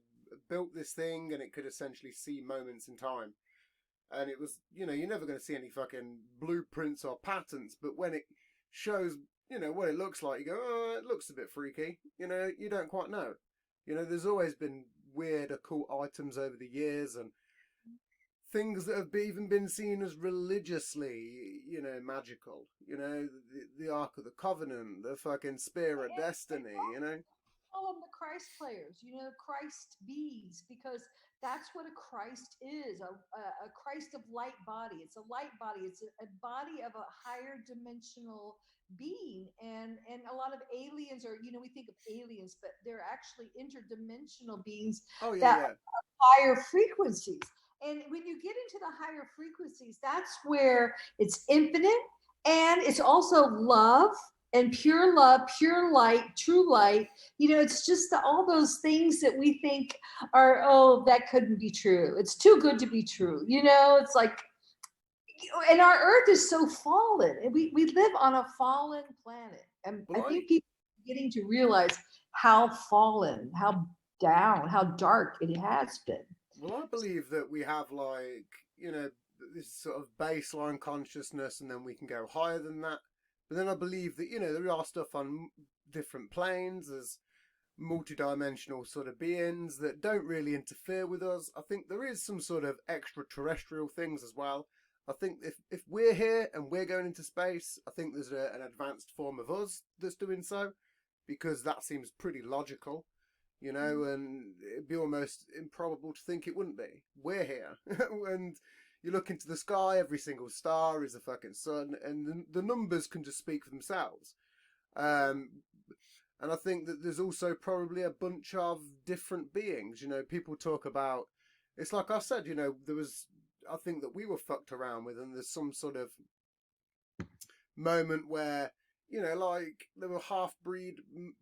built this thing, and it could essentially see moments in time. And it was, you're never going to see any fucking blueprints or patterns, but when it shows, what it looks like, you go, oh, it looks a bit freaky. You don't quite know. There's always been weird occult items over the years and things that have even been seen as religiously, magical. The Ark of the Covenant, the fucking Spear of Destiny. Call them the Christ players, Christ bees, because that's what a Christ is, a Christ of light body. It's a light body. It's a body of a higher dimensional being, and a lot of aliens are, we think of aliens, but they're actually interdimensional beings Oh yeah, that yeah. higher frequencies. And when you get into the higher frequencies, that's where it's infinite, and it's also love and pure love, pure light, true light. It's just all those things that we think are, oh, that couldn't be true. It's too good to be true. It's like, and our earth is so fallen. And we live on a fallen planet. And I Well, think people are getting to realize how fallen, how down, how dark it has been. I believe that we have this sort of baseline consciousness, and then we can go higher than that. But then I believe that there are stuff on different planes. There's multi-dimensional sort of beings that don't really interfere with us. I think there is some sort of extraterrestrial things as well. I think if we're here and we're going into space, I think there's an advanced form of us that's doing so, because that seems pretty logical. And it'd be almost improbable to think it wouldn't be. We're here. And you look into the sky, every single star is a fucking sun, and the numbers can just speak for themselves. Um, and I think that there's also probably a bunch of different beings. People talk about, it's like I said, I think that we were fucked around with, and there's some sort of moment where like there were half-breed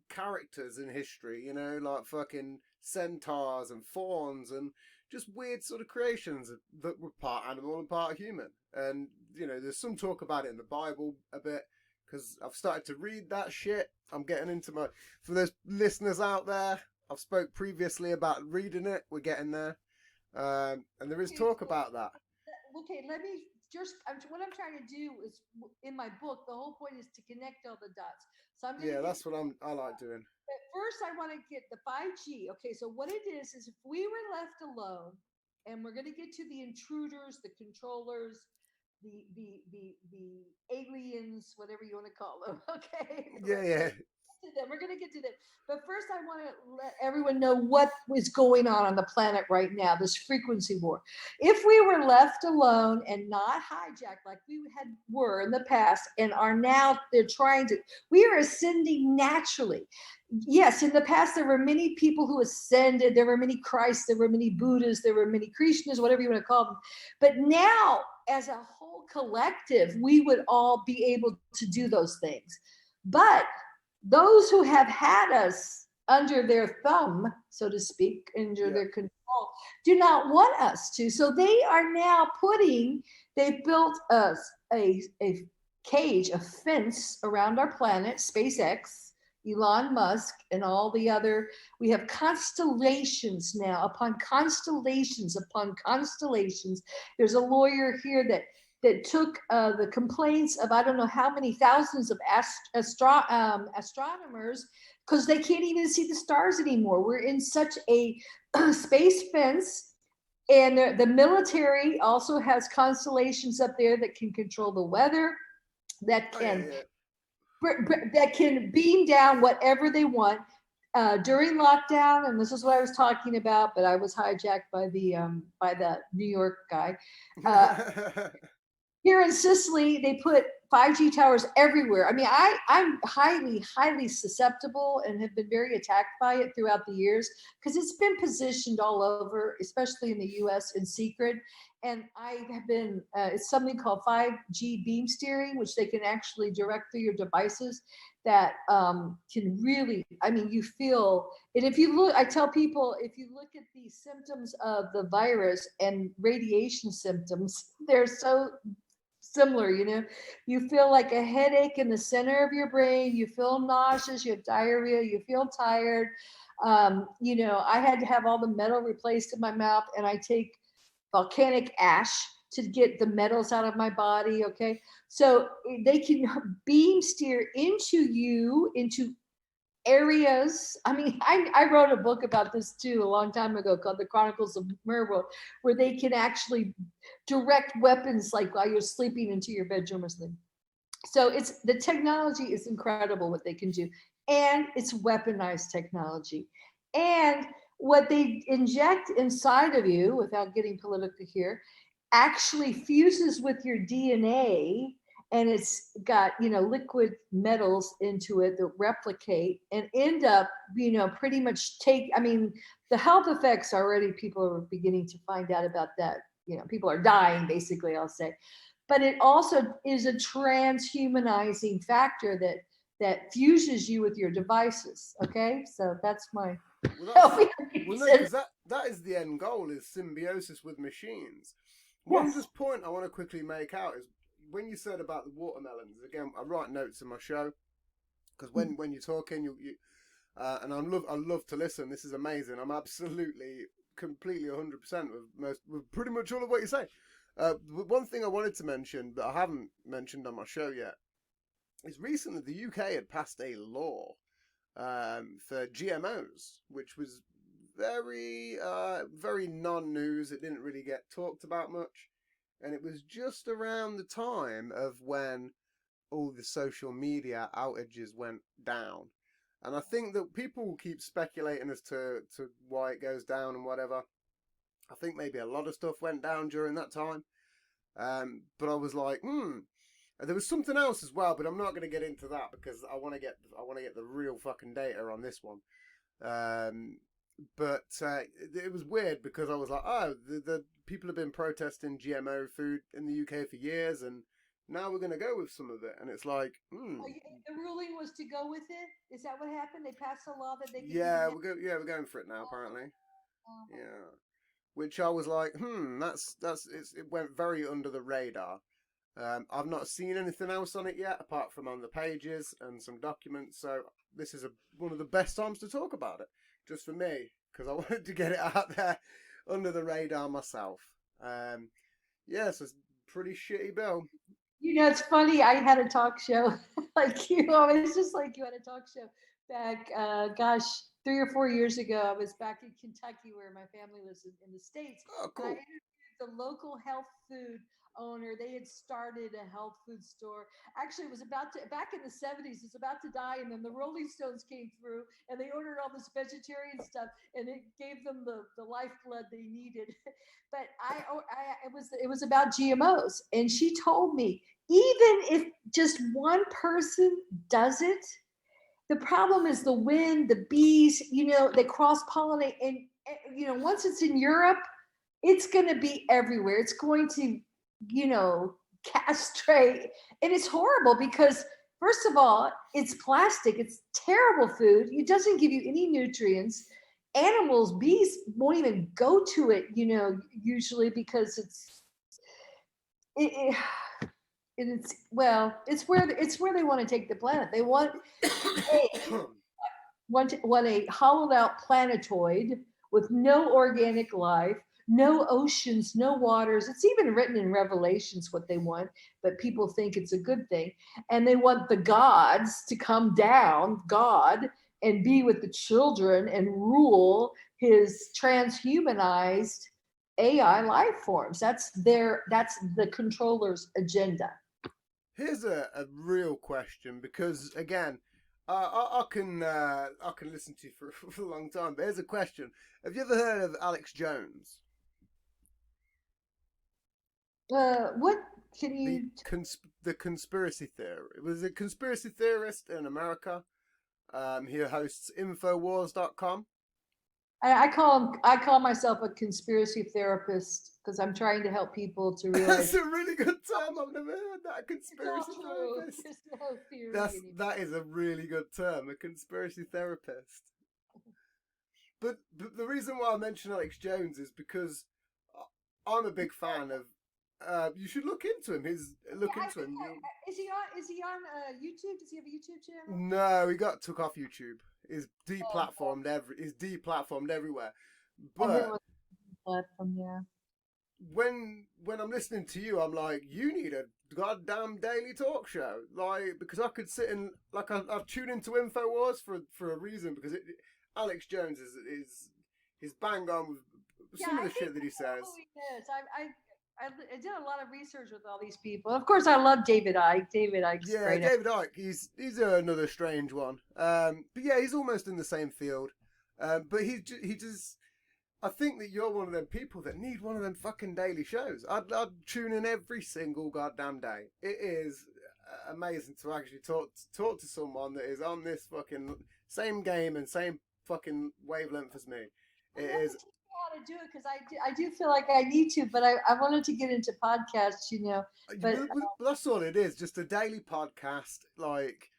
characters in history, like fucking centaurs and fawns and just weird sort of creations that were part animal and part human. And there's some talk about it in the Bible a bit, because I've started to read that shit. I'm getting into for those listeners out there, I've spoke previously about reading it. We're getting there, and there is talk about that. Okay, let me just, what I'm trying to do is, in my book, the whole point is to connect all the dots. So I'm going to Yeah, get, that's what I like doing. but first I want to get the 5G. Okay, so what it is if we were left alone, and we're going to get to the intruders, the controllers, the aliens, whatever you want to call them. Okay. Yeah, yeah. We're going to get to them. But first, I want to let everyone know what is going on the planet right now, this frequency war. If we were left alone and not hijacked like we were in the past, and are now, they're trying to, we are ascending naturally. Yes, in the past, there were many people who ascended. There were many Christs, there were many Buddhas, there were many Krishnas, whatever you want to call them. But now, as a whole collective, we would all be able to do those things. But those who have had us under their thumb, so to speak, under their control, do not want us to. So they are now they've built a cage, a fence around our planet, SpaceX, Elon Musk, and all the other. We have constellations now upon constellations upon constellations. There's a lawyer here that took the complaints of I don't know how many thousands of astronomers, because they can't even see the stars anymore. We're in such a space fence. And the military also has constellations up there that can control the weather, that can that can beam down whatever they want. During lockdown, and this is what I was talking about, but I was hijacked by the New York guy. Here in Sicily, they put 5G towers everywhere. I mean, I'm highly susceptible and have been very attacked by it throughout the years because it's been positioned all over, especially in the US in secret. And I have been, it's something called 5G beam steering, which they can actually direct through your devices that can really, I mean, you feel, and if you look, I tell people, if you look at the symptoms of the virus and radiation symptoms, they're so similar. You feel like a headache in the center of your brain, you feel nauseous, you have diarrhea, you feel tired. I had to have all the metal replaced in my mouth, and I take volcanic ash to get the metals out of my body. Okay, so they can beam steer into areas. I mean, I wrote a book about this too a long time ago called The Chronicles of Monroy, where they can actually direct weapons like while you're sleeping into your bedroom or something. So the technology is incredible what they can do, and it's weaponized technology. And what they inject inside of you, without getting political here, actually fuses with your DNA, and it's got liquid metals into it that replicate and end up pretty much the health effects already, people are beginning to find out about that. People are dying, basically, I'll say. But it also is a transhumanizing factor that fuses you with your devices. Okay, so that's my because that is the end goal, is symbiosis with machines. One just point I want to quickly make out is when you said about the watermelons. Again, I write notes in my show because when you're talking, you and I love to listen. This is amazing. I'm absolutely, completely, 100% with pretty much all of what you say. One thing I wanted to mention that I haven't mentioned on my show yet is recently the UK had passed a law for GMOs, which was very non-news. It didn't really get talked about much, and it was just around the time of when all the social media outages went down. And I think that people will keep speculating as to why it goes down and whatever. I think maybe a lot of stuff went down during that time. But I was like, there was something else as well, but I'm not going to get into that because I want to get the real fucking data on this one. But it was weird because I was like, oh, the people have been protesting GMO food in the UK for years, and now we're going to go with some of it. And it's like, the ruling was to go with it. Is that what happened? They passed a law that they we're going for it now, apparently. Yeah. Which I was like, it went very under the radar. I've not seen anything else on it yet, apart from on the pages and some documents. So this is one of the best times to talk about it, just for me, because I wanted to get it out there under the radar myself. So it's a pretty shitty bill. It's funny. I had a talk show like you. It's just like you had a talk show back, 3 or 4 years ago. I was back in Kentucky, where my family lives in the States. Oh, cool. I interviewed the local health food owner. They had started a health food store. Actually, it was back in the 70s, it's about to die. And then the Rolling Stones came through and they ordered all this vegetarian stuff, and it gave them the lifeblood they needed. But it was about GMOs. And she told me, even if just one person does it, the problem is the wind, the bees, they cross pollinate. And, once it's in Europe, it's going to be everywhere. It's going to castrate. And it's horrible because, first of all, it's plastic. It's terrible food. It doesn't give you any nutrients. Animals, bees won't even go to it, usually because it, it it's well, it's where they want to take the planet. They want a hollowed out planetoid with no organic life, no oceans, no waters. It's even written in Revelations what they want, but people think it's a good thing. And they want the gods to come down, God, and be with the children and rule his transhumanized AI life forms. That's the controller's agenda. Here's a real question, because again, I can listen to you for a long time. But here's a question: have you ever heard of Alex Jones, What can the you? the conspiracy theory? It was a conspiracy theorist in America. He hosts Infowars.com. I call myself a conspiracy therapist because I'm trying to help people to That's realize a really good term. I've never heard that. A it's all conspiracy true. therapist. There's no theory anymore. That is a really good term. A conspiracy therapist. But the reason why I mention Alex Jones is because I'm a big fan of. You should look into him. Yeah, Look I into think. him. Is he on? Is he on YouTube? Does he have a YouTube channel? No, he got took off YouTube. He's Oh, deplatformed He's deplatformed everywhere. I heard it But was a platform. Yeah. when I'm listening to you, I'm like, you need a goddamn daily talk show, like, because I could sit and like I've tuned into Infowars for a reason, because Alex Jones is bang on with Yeah, some of I the think shit that he I know says. who he is. I did a lot of research with all these people. Of course, I love David Icke. David Icke's Yeah, great. David Icke, he's another strange one. But yeah, he's almost in the same field. But he just. I think that you're one of them people that need one of them fucking daily shows. I'd tune in every single goddamn day. It is amazing to actually talk to someone that is on this fucking same game and same fucking wavelength as me. Well, It you have to is. teach me how to do it because I do feel like I need to, but I wanted to get into podcasts. But That's all it is. Just a daily podcast, like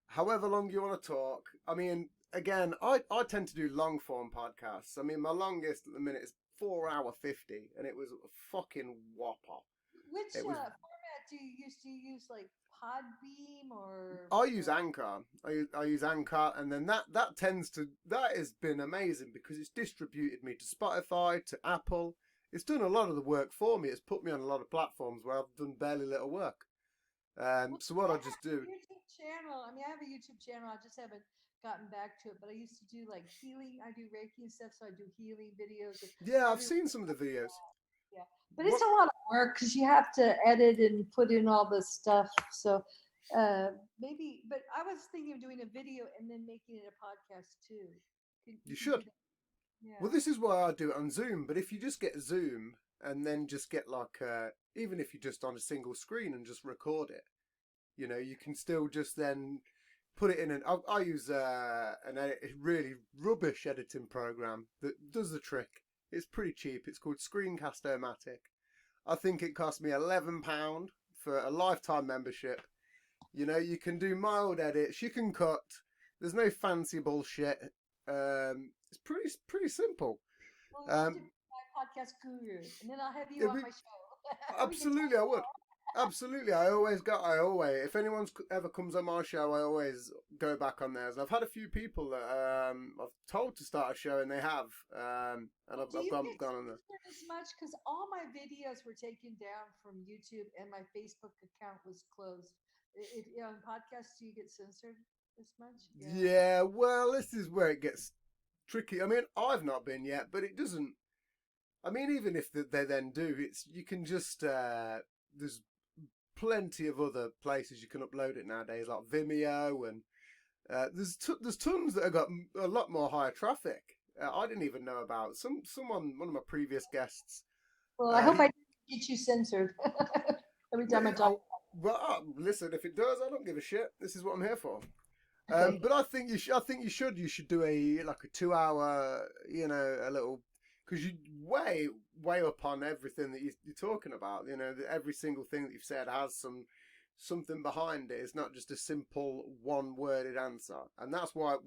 however long you want to talk. I mean, again, I tend to do long form podcasts. I mean, my longest at the minute is 4 hour 50, and it was a fucking whopper. which It was. format do you use? Do you use like Podbeam or? I use Anchor. I use Anchor, and then that has been amazing because it's distributed me to Spotify, to Apple. It's done a lot of the work for me. It's put me on a lot of platforms where I've done barely little work. Well, So what I I have just a do. YouTube channel. I mean, I have a YouTube channel. I just haven't gotten back to it. But I used to do like healing. I do Reiki and stuff, so I do healing videos. And Yeah, I've every seen some of the videos. yeah, but it's What a lot of work because you have to edit and put in all this stuff. So maybe, but I was thinking of doing a video and then making it a podcast too. you You can do should. that. Well, Yeah. this is why I do it on Zoom. But if you just get Zoom and then just get like, even if you're just on a single screen and just record it, you can still just then put it in I use a really rubbish editing program that does the trick. It's pretty cheap. It's called Screencast-O-Matic. I think it cost me £11 for a lifetime membership. You can do mild edits. You can cut. There's no fancy bullshit. It's pretty simple. Well, you have to Um, be my podcast guru, and then I'll have you it, on my show. We can talk Absolutely, I would. more. Absolutely, I always. If anyone's ever comes on my show, I always go back on theirs. I've had a few people that I've told to start a show, and they have, and Do I've you gone get gone on there. censored as much? Because all my videos were taken down from YouTube, and my Facebook account was closed. If on podcasts, do you get censored as much? Yeah. Yeah, well, this is where it gets tricky. I mean, I've not been yet, but it doesn't. I mean, even if they then do, it's you can just there's plenty of other places you can upload it nowadays, like Vimeo, and there's tons that have got a lot more higher traffic. I didn't even know about one of my previous guests. Well, I hope He, I didn't get you censored every time I talk. listen, if it does, I don't give a shit. This is what I'm here for. Okay. But I think you should do a like a 2 hour, a little, because you way up on everything that you're talking about. You know, every single thing that you've said has something behind it. It's not just a simple one-worded answer, and that's what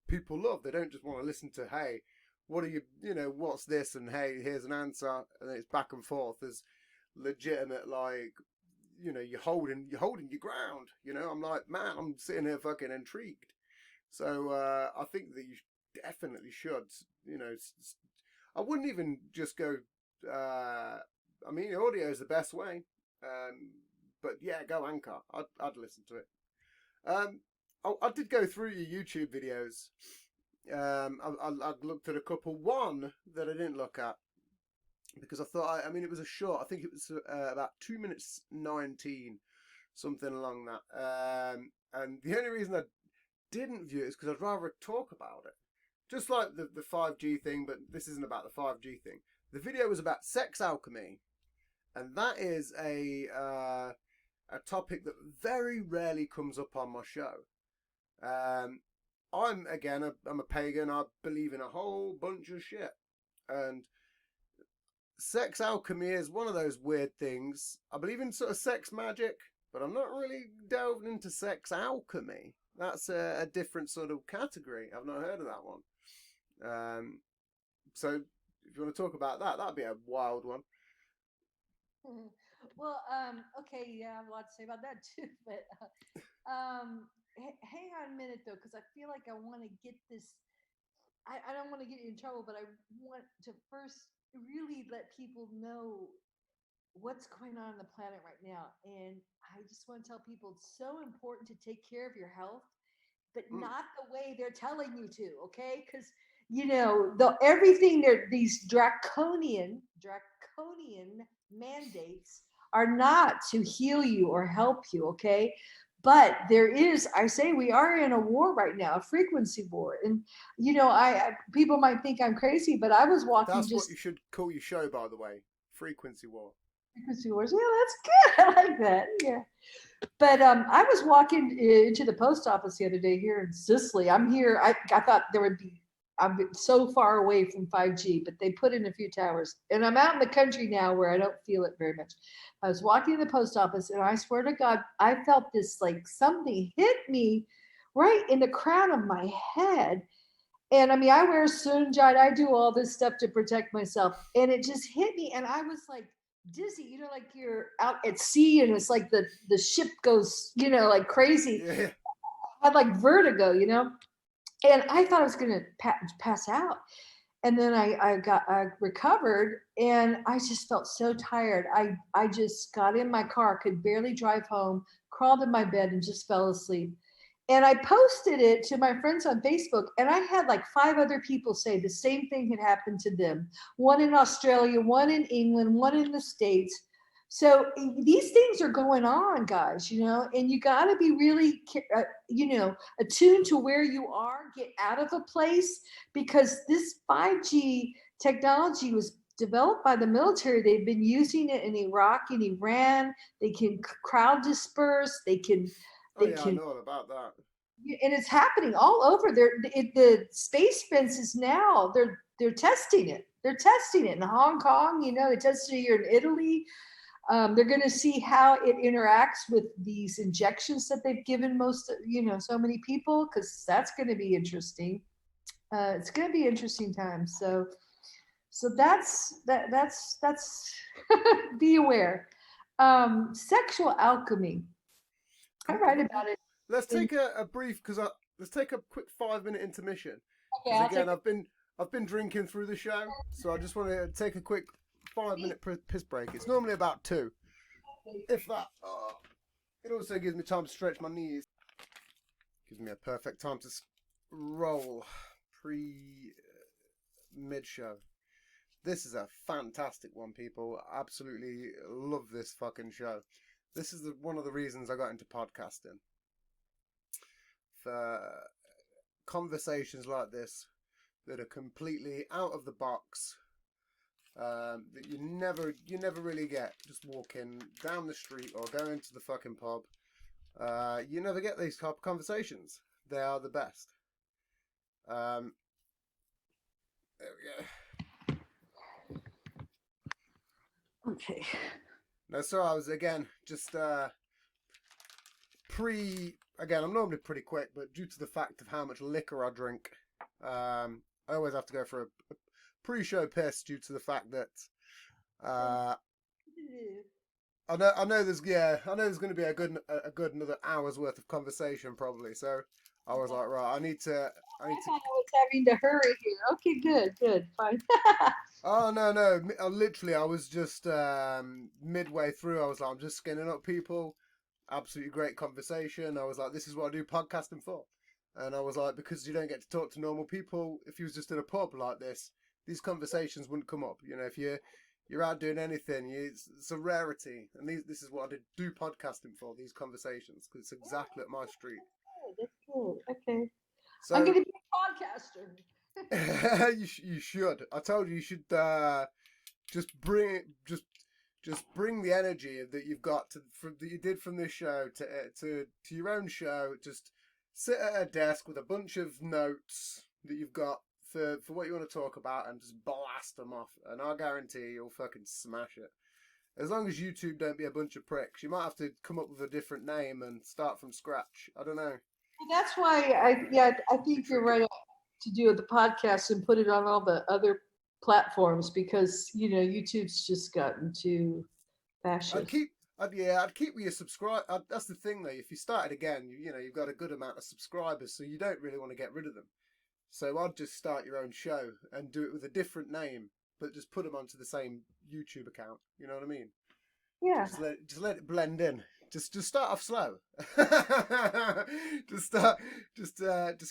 people love. They don't just want to listen to, hey, what are you, what's this, and hey, here's an answer, and it's back and forth. There's legitimate, like, you're holding your ground. I'm like, man, I'm sitting here fucking intrigued. So I think that you definitely should. I wouldn't even just go. I mean, audio is the best way. But yeah, go Anchor. I'd listen to it. I did go through your YouTube videos. I looked at a couple. One that I didn't look at because I thought, I mean, it was a short. I think it was about 2 minutes 19, something along that. And the only reason I didn't view it is because I'd rather talk about it. Just like the 5G thing, but this isn't about the 5G thing. The video was about sex alchemy, and that is a topic that very rarely comes up on my show. I'm a pagan. I believe in a whole bunch of shit, and sex alchemy is one of those weird things. I believe in sort of sex magic, but I'm not really delved into sex alchemy. That's a different sort of category. I've not heard of that one. So if you want to talk about that, that'd be a wild one. Well, okay, yeah, I have a lot to say about that too. But hang on a minute though, because I feel like I want to get this. I don't want to get you in trouble, but I want to first really let people know what's going on the planet right now. And I just want to tell people it's so important to take care of your health, but not the way they're telling you to, okay? Because everything these draconian mandates are not to heal you or help you, okay? But there is, I say, we are in a war right now, a frequency war, and I people might think I'm crazy, but I was walking. That's what you should call your show, by the way, frequency war. Frequency wars. Yeah, that's good. I like that. Yeah. But I was walking into the post office the other day here in Sicily. I'm here. I thought there would be. I'm so far away from 5G, but they put in a few towers, and I'm out in the country now where I don't feel it very much. I was walking in the post office, and I swear to God, I felt this like something hit me right in the crown of my head. And I mean, I wear sunjat. I do all this stuff to protect myself, and it just hit me, and I was like dizzy, like you're out at sea and it's like the ship goes, like crazy. Yeah. I had like vertigo, and I thought I was going to pass out. And then I recovered, and I just felt so tired. I just got in my car, could barely drive home, crawled in my bed and just fell asleep. And I posted it to my friends on Facebook, and I had like 5 other people say the same thing had happened to them. One in Australia, one in England, one in the States. So these things are going on, guys, and you got to be really, attuned to where you are, get out of a place, because this 5G technology was developed by the military. They've been using it in Iraq and Iran. They can crowd disperse. They can. I know all about that. And it's happening all over. The space fences now. They're testing it. They're testing it in Hong Kong. They tested it here in Italy. They're going to see how it interacts with these injections that they've given so many people, because that's going to be interesting. It's going to be interesting times. So that's be aware. Sexual alchemy. I write about it. Let's take a brief, let's take a quick 5-minute intermission. Okay, Again, I've been drinking through the show, so I just want to take a quick 5-minute piss break. It's normally about 2, if that. It also gives me time to stretch my knees. Gives me a perfect time to roll mid show. This is a fantastic one, people. I absolutely love this fucking show. This is one of the reasons I got into podcasting. For conversations like this that are completely out of the box, that you never really get just walking down the street or going to the fucking pub. You never get these type of conversations. They are the best. There we go. Okay. No, so I was again just again. I'm normally pretty quick, but due to the fact of how much liquor I drink, I always have to go for a pre-show piss due to the fact that uh, I know there's going to be a good another hour's worth of conversation probably. So I was like, right, I need I to. thought I was having to hurry here. Okay, good, fine. Oh no! Literally, I was just midway through. I was like, I'm just skinning up people. Absolutely great conversation. I was like, this is what I do podcasting for. And I was like, because you don't get to talk to normal people. If you was just in a pub like this, these conversations wouldn't come up. You know, if you're out doing anything, it's a rarity. And this is what I do podcasting for. These conversations, because it's exactly up my street. That's good. Okay, I'm So gonna be a podcaster. you should. I told you you should just just bring the energy that you've got that you did from this show to your own show. Just sit at a desk with a bunch of notes that you've got for what you want to talk about, and just blast them off. And I guarantee you'll fucking smash it. As long as YouTube don't be a bunch of pricks, you might have to come up with a different name and start from scratch. I don't know. Well, that's why I think you're right to do the podcast and put it on all the other platforms because YouTube's just gotten too I'd fascist. keep, I'd keep with your subscribe. That's the thing though. If you started again, you've got a good amount of subscribers, so you don't really want to get rid of them. So I'd just start your own show and do it with a different name, but just put them onto the same YouTube account. You know what I mean? Yeah. Just let it blend in. Just start off slow. Just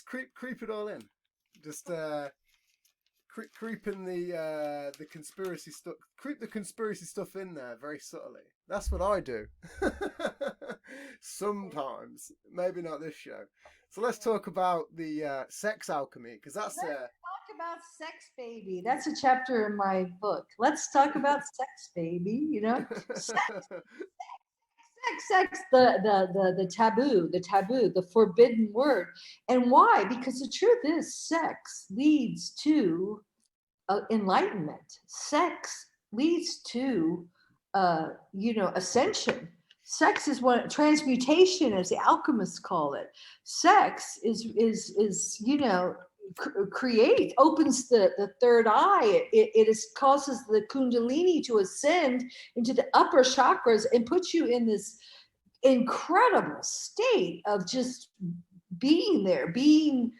creep it all in. Just creeping the conspiracy stuff. Creep the conspiracy stuff in there very subtly. That's what I do. Sometimes, maybe not this show. So let's talk about the sex alchemy because that's Let's talk about sex, baby. That's a chapter in my book. Let's talk about sex, baby. Sex, the taboo, the forbidden word. And why? Because the truth is, sex leads to enlightenment. Sex leads to, ascension. Sex is what transmutation, as the alchemists call it. Sex is create opens the third eye. It is causes the kundalini to ascend into the upper chakras and puts you in this incredible state of just being there, being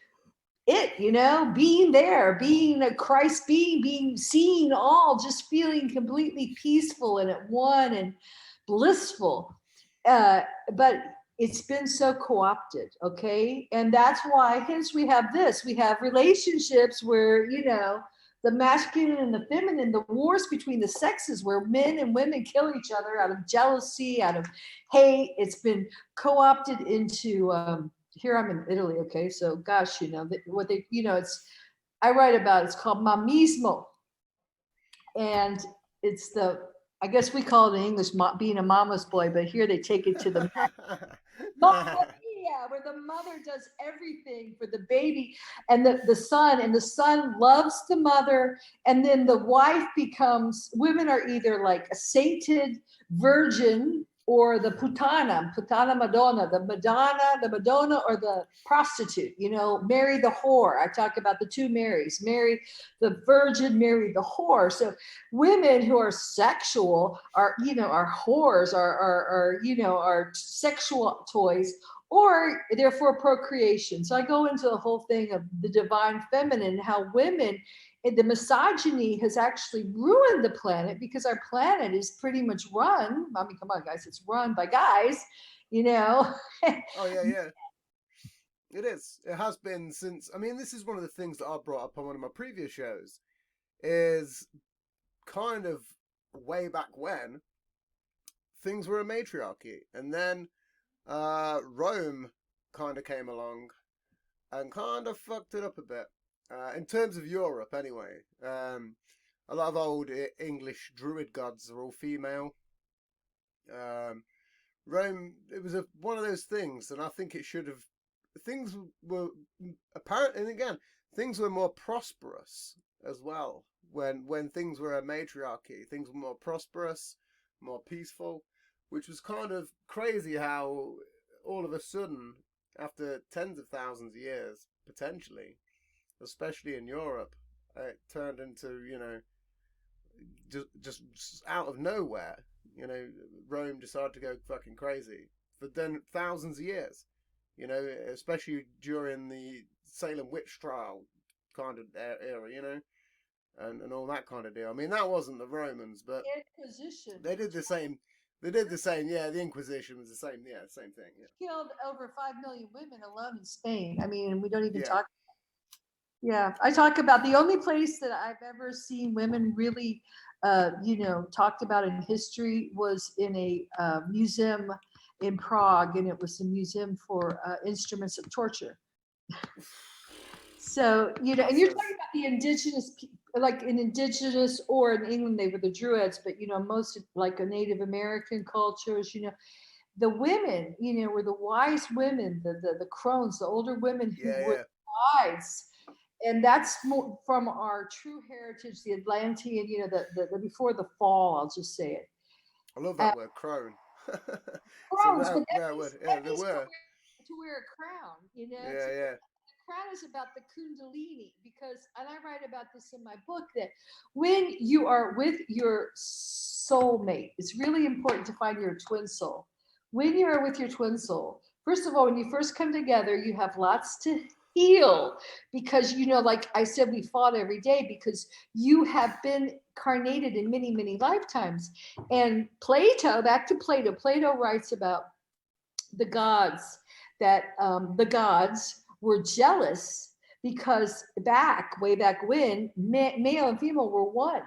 being there, being a Christ being seeing all, just feeling completely peaceful and at one and blissful. But it's been so co-opted, okay? And that's why, hence we have this. We have relationships where, the masculine and the feminine, the wars between the sexes where men and women kill each other out of jealousy, out of hate. It's been co-opted into here I'm in Italy, okay? So gosh, what they, it's I write about it's called mamismo. And it's I guess we call it in English being a mama's boy, but here they take it to the Mamma Mia, where the mother does everything for the baby and the son, and the son loves the mother, and then the wife becomes, women are either like a sainted virgin or the putana Madonna, the Madonna or the prostitute, Mary the whore. I talk about the two Marys, Mary the virgin, Mary the whore. So women who are sexual are whores, are sexual toys, or they're for procreation. So I go into the whole thing of the divine feminine, how women, the misogyny has actually ruined the planet because our planet is pretty much run. I mean, come on, guys, it's run by guys, Oh yeah. It is. It has been since. I mean, this is one of the things that I brought up on one of my previous shows. Is kind of way back when things were a matriarchy, and then Rome kind of came along and kind of fucked it up a bit in terms of Europe, anyway. A lot of old English druid gods are all female. Rome, it was one of those things, and I think it should have. Things were apparent, and again, things were more prosperous as well. When things were a matriarchy, things were more prosperous, more peaceful, which was kind of crazy how all of a sudden, after tens of thousands of years, potentially, especially in Europe, it turned into, just out of nowhere, Rome decided to go fucking crazy for then thousands of years, especially during the Salem witch trial kind of era, and all that kind of deal. I mean, that wasn't the Romans, but Inquisition. they did the same. They did the same. Yeah, the Inquisition was the same. Yeah, same thing. Yeah. Killed over 5 million women alone in Spain. I mean, we don't even Yeah. talk. Yeah, I talk about the only place that I've ever seen women really, talked about in history was in a museum in Prague, and it was a museum for instruments of torture. So, and you're talking about the indigenous, like in indigenous, or in England, they were the Druids, but, most like a Native American cultures, the women, were the wise women, the crones, the older women who were wise. And that's more from our true heritage, the Atlantean, the before the fall, I'll just say it. I love that word, crone. Crowns, but rare word. Yeah, they were. To wear a crown, Yeah. The crown is about the kundalini, because, and I write about this in my book, that when you are with your soulmate, it's really important to find your twin soul. When you are with your twin soul, first of all, when you first come together, you have lots to heal, because, like I said, we fought every day because you have been incarnated in many, many lifetimes. And Plato, back to Plato, Plato writes about the gods, that the gods were jealous because way back when, male and female were one.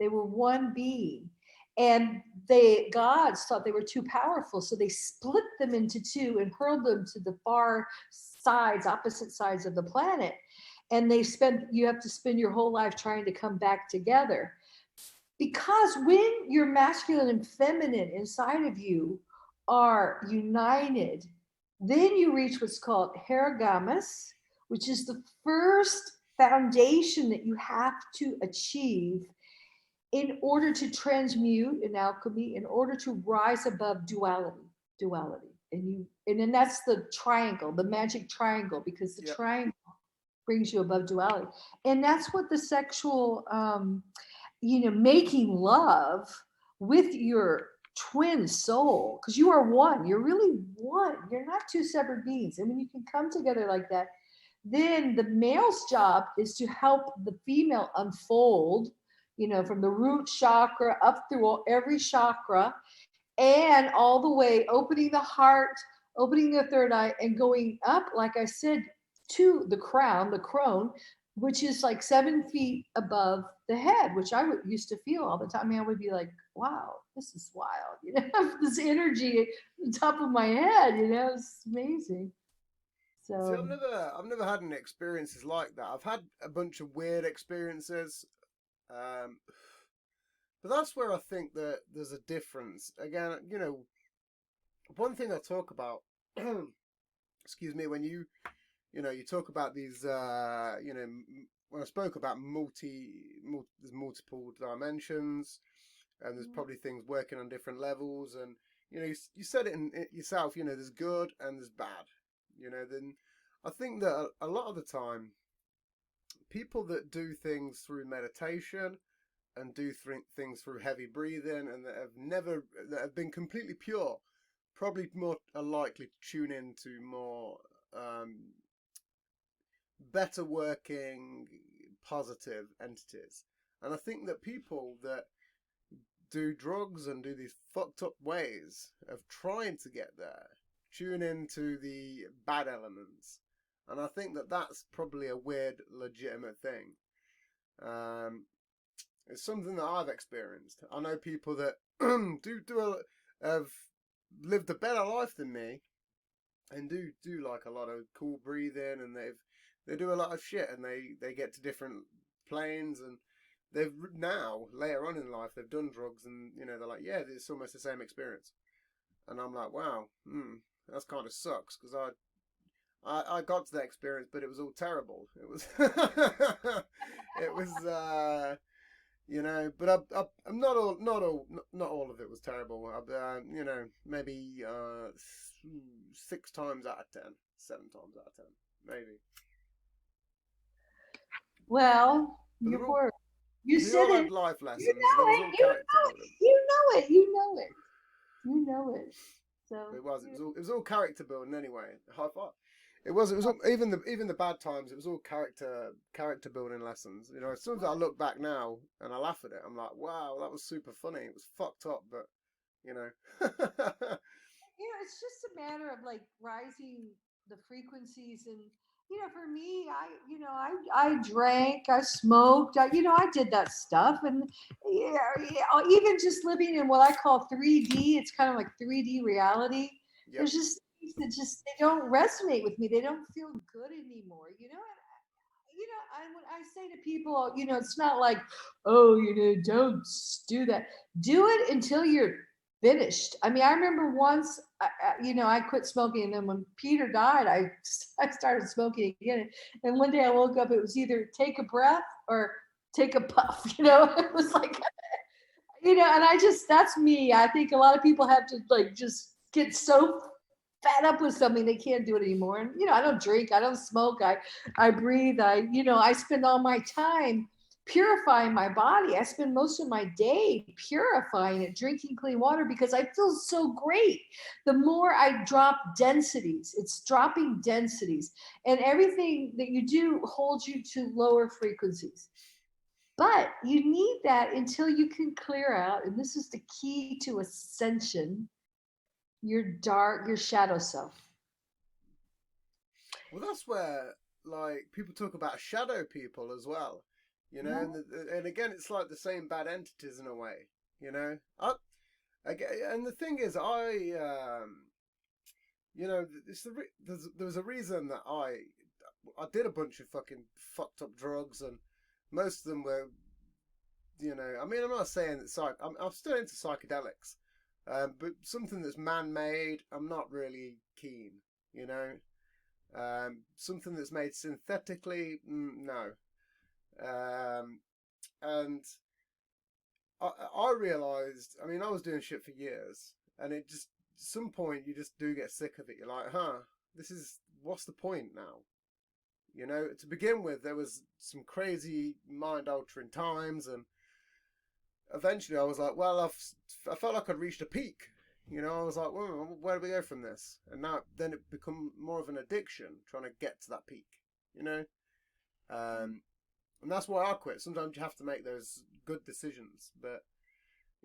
They were one being. And the gods thought they were too powerful, so they split them into two and hurled them to the far sides, opposite sides of the planet. And you have to spend your whole life trying to come back together. Because when your masculine and feminine inside of you are united, then you reach what's called heragamus, which is the first foundation that you have to achieve in order to transmute in alchemy, in order to rise above duality. And then that's the triangle, the magic triangle, because the triangle brings you above duality. And that's what the sexual, making love with your twin soul, because you are one. You're really one. You're not two separate beings. And when you can come together like that, then the male's job is to help the female unfold, from the root chakra up through every chakra, and all the way opening the heart, opening the third eye, and going up, like I said, to the crown, the crone, which is like 7 feet above the head, which I used to feel all the time. I mean, I would be like, wow, this is wild, this energy at the top of my head, it's amazing. So see, I've never had any experiences like that. I've had a bunch of weird experiences, but that's where I think that there's a difference. Again, one thing I talk about, excuse me, when you talk about these, when I spoke about there's multiple dimensions, and there's probably things working on different levels, and you said it in it yourself. There's good and there's bad. Then I think that a lot of the time, people that do things through meditation and do things through heavy breathing, and that have been completely pure, probably more are likely to tune into more better working positive entities. And I think that people that do drugs and do these fucked up ways of trying to get there tune into the bad elements, and I think that that's probably a weird legitimate thing. It's something that I've experienced. I know people that have lived a better life than me, and do like a lot of cool breathing, and they do a lot of shit, and they get to different planes, and they've now later on in life they've done drugs, and they're like, yeah, it's almost the same experience. And I'm like, wow, that kind of sucks, because I got to that experience, but it was all terrible. It was, it was, but I'm not all of it was terrible. Maybe 6 times out of 10, 7 times out of 10, maybe. Well, But you were. You they said all it. had life You lessons. There know was it. all You character know it. building. You know it. You know it. You know it. So It was. It was all character building anyway. High five. It was. It was all, even the bad times. It was all character building lessons. Sometimes I look back now and I laugh at it. I'm like, wow, that was super funny. It was fucked up, but you know. it's just a matter of like rising the frequencies. And for me, I drank, I smoked, I did that stuff. And even just living in what I call 3D, it's kind of like 3D reality. Yep. There's just things that just they don't resonate with me. They don't feel good anymore. And when I say to people, it's not like, oh, don't do that. Do it until you're finished. I mean, I remember once, I quit smoking, and then when Peter died, I started smoking again. And one day I woke up, it was either take a breath or take a puff. It was like, and that's me. I think a lot of people have to like just get so fed up with something they can't do it anymore. And I don't drink, I don't smoke, I breathe, I spend all my time purifying my body. I spend most of my day purifying it, drinking clean water, because I feel so great. The more I drop densities, it's dropping densities, and everything that you do holds you to lower frequencies. But you need that until you can clear out, and this is the key to ascension, your shadow self. Well, that's where like people talk about shadow people as well. And again, it's like the same bad entities in a way. And the thing is, there was a reason that I did a bunch of fucking fucked up drugs, and most of them were, I mean, I'm not saying that I'm still into psychedelics, but something that's man-made, I'm not really keen. Something that's made synthetically, no. And I realized, I mean, I was doing shit for years, and it just, at some point, you just do get sick of it. You're like, what's the point now? To begin with, there was some crazy mind-altering times, and eventually I was like, well, I felt like I'd reached a peak. I was like, well, where do we go from this? And then it become more of an addiction, trying to get to that peak, and that's why I quit. Sometimes you have to make those good decisions, but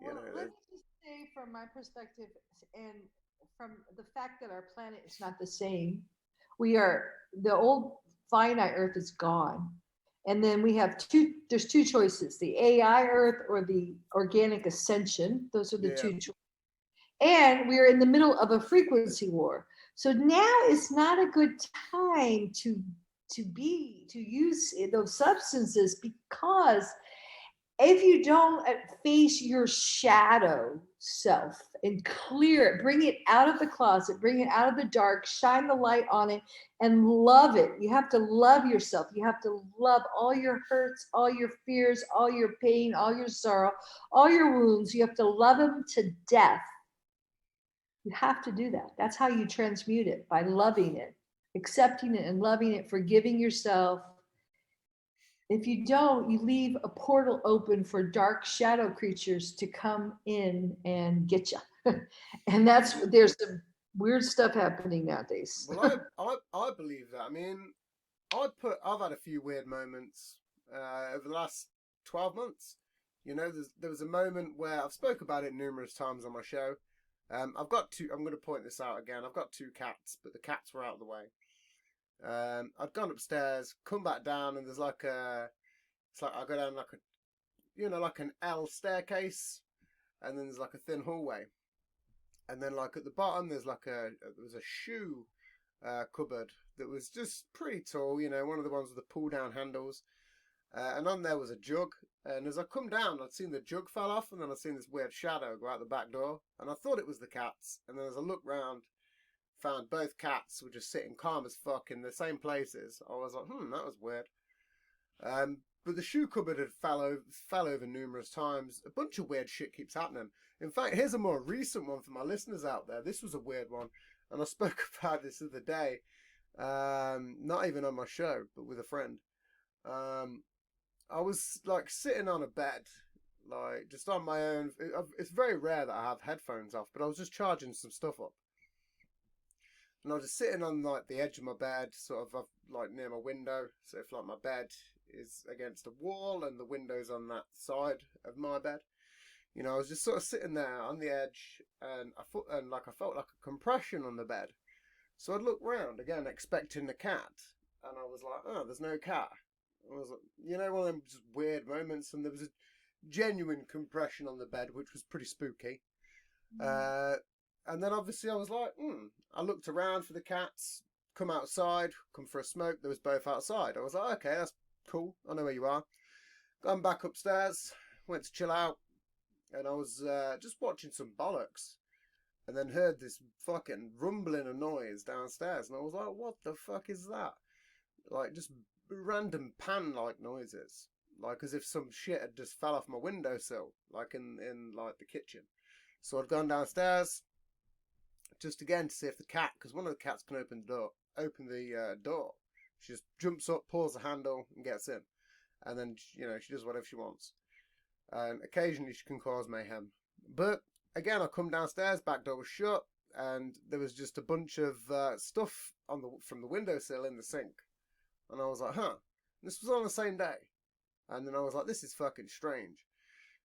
let me just say, from my perspective, and from the fact that our planet is not the same, the old finite Earth is gone. And then we have there's two choices: the AI Earth or the organic ascension. Those are the two choices. And we're in the middle of a frequency war. So now is not a good time to use those substances, because if you don't face your shadow self and clear it, bring it out of the closet, bring it out of the dark, shine the light on it, and love it. You have to love yourself. You have to love all your hurts, all your fears, all your pain, all your sorrow, all your wounds. You have to love them to death. You have to do that. That's how you transmute it, by loving it, accepting it and loving it, forgiving yourself. If you don't, you leave a portal open for dark shadow creatures to come in and get you. And there's some weird stuff happening nowadays. Well, I believe that. I mean, I've had a few weird moments over the last 12 months. There was a moment where I've spoke about it numerous times on my show. I've got two. I'm going to point this out again. I've got 2 cats, but the cats were out of the way. I'd gone upstairs, come back down, and there's it's like I go down like like an L staircase, and then there's like a thin hallway, and then like at the bottom there's there was a shoe cupboard that was just pretty tall. One of the ones with the pull down handles, and on there was a jug. And as I come down, I'd seen the jug fell off, and then I'd seen this weird shadow go out the back door, and I thought it was the cats. And then as I looked round, found both cats were just sitting calm as fuck in the same places. I was like, that was weird. But the shoe cupboard had fell over numerous times. A bunch of weird shit keeps happening. In fact, here's a more recent one for my listeners out there. This was a weird one, and I spoke about this the other day. Not even on my show, but with a friend. I was like sitting on a bed, like just on my own. It's very rare that I have headphones off, but I was just charging some stuff up. And I was just sitting on like the edge of my bed, sort of like near my window. So if like my bed is against a wall and the window's on that side of my bed, you know, I was just sort of sitting there on the edge, and I felt like a compression on the bed. So I'd look round again, expecting the cat, and I was like, oh, there's no cat. I was like, you know, one of them just weird moments, and there was a genuine compression on the bed, which was pretty spooky. And then obviously I was like, I looked around for the cats, come outside, come for a smoke. They was both outside. I was like, okay, that's cool. I know where you are. Gone back upstairs, went to chill out, and I was just watching some bollocks, and then heard this fucking rumbling of noise downstairs, and I was like, what the fuck is that? Like, just random pan-like noises, like as if some shit had just fell off my windowsill, like in like the kitchen. So I'd gone downstairs, just again to see if the cat, because one of the cats can open the door. She just jumps up, pulls the handle, and gets in. And then, you know, she does whatever she wants. And occasionally she can cause mayhem. But again, I come downstairs, back door was shut, and there was just a bunch of stuff from the windowsill in the sink. And I was like, this was on the same day. And then I was like, this is fucking strange.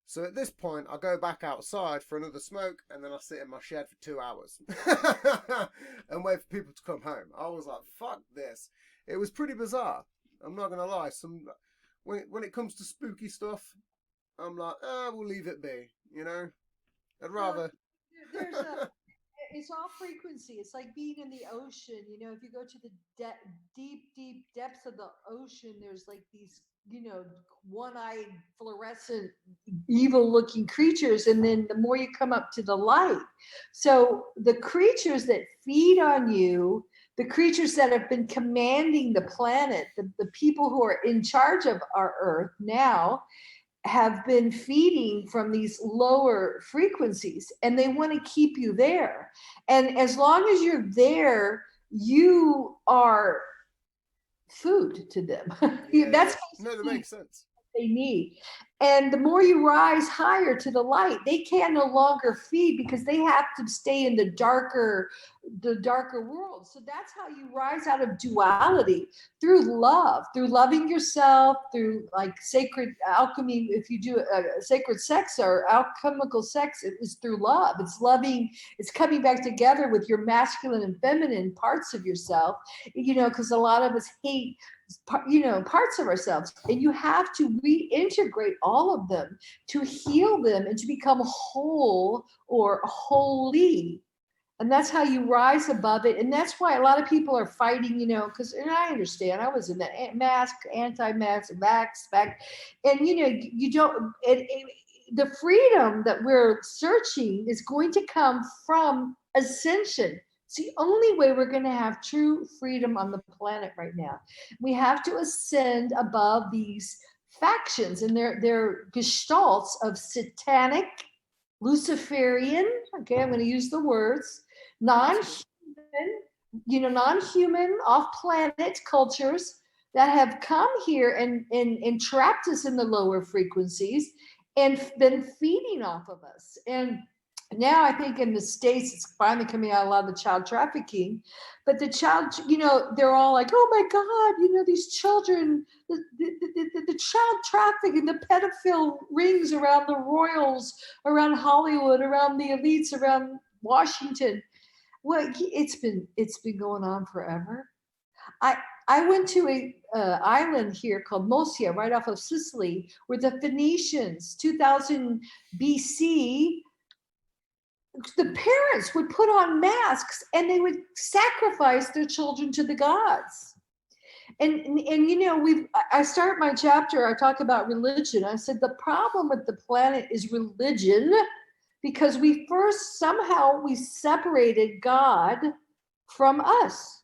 So at this point, I go back outside for another smoke, and then I sit in my shed for 2 hours and wait for people to come home. I was like, fuck this. It was pretty bizarre. I'm not going to lie. When it comes to spooky stuff, I'm like, we'll leave it be, you know? I'd rather... It's all frequency. It's like being in the ocean. You know, if you go to the deep depths of the ocean, there's like these, you know, one-eyed, fluorescent, evil-looking creatures. And then the more you come up to the light. So the creatures that feed on you, the creatures that have been commanding the planet, the people who are in charge of our Earth now, have been feeding from these lower frequencies, and they want to keep you there. And as long as you're there, you are food to them. That's no, that makes sense. They need. And the more you rise higher to the light, they can no longer feed because they have to stay in the darker world. So that's how you rise out of duality, through love, through loving yourself, through like sacred alchemy. If you do a sacred sex or alchemical sex, it is through love. It's loving, it's coming back together with your masculine and feminine parts of yourself, you know, because a lot of us hate, you know, parts of ourselves, and you have to reintegrate all of them to heal them and to become whole or holy. And that's how you rise above it. And that's why a lot of people are fighting, you know, because, and I understand, I was in that anti-mask, vax, and, you know, you don't, the freedom that we're searching is going to come from ascension. It's the only way we're going to have true freedom on the planet right now. We have to ascend above these factions and their gestalts of satanic, Luciferian, okay, I'm going to use the words, non-human, off-planet cultures that have come here and trapped us in the lower frequencies and been feeding off of us. And now I think in the States, it's finally coming out, a lot of the child trafficking, but the child, you know, they're all like, oh my God, you know, these children, the child trafficking, the pedophile rings around the royals, around Hollywood, around the elites, around Washington. Well, it's been going on forever. I went to a island here called Mosia, right off of Sicily, where the Phoenicians, 2000 BC, the parents would put on masks and they would sacrifice their children to the gods. And you know, I start my chapter, I talk about religion. I said the problem with the planet is religion, because we separated God from us.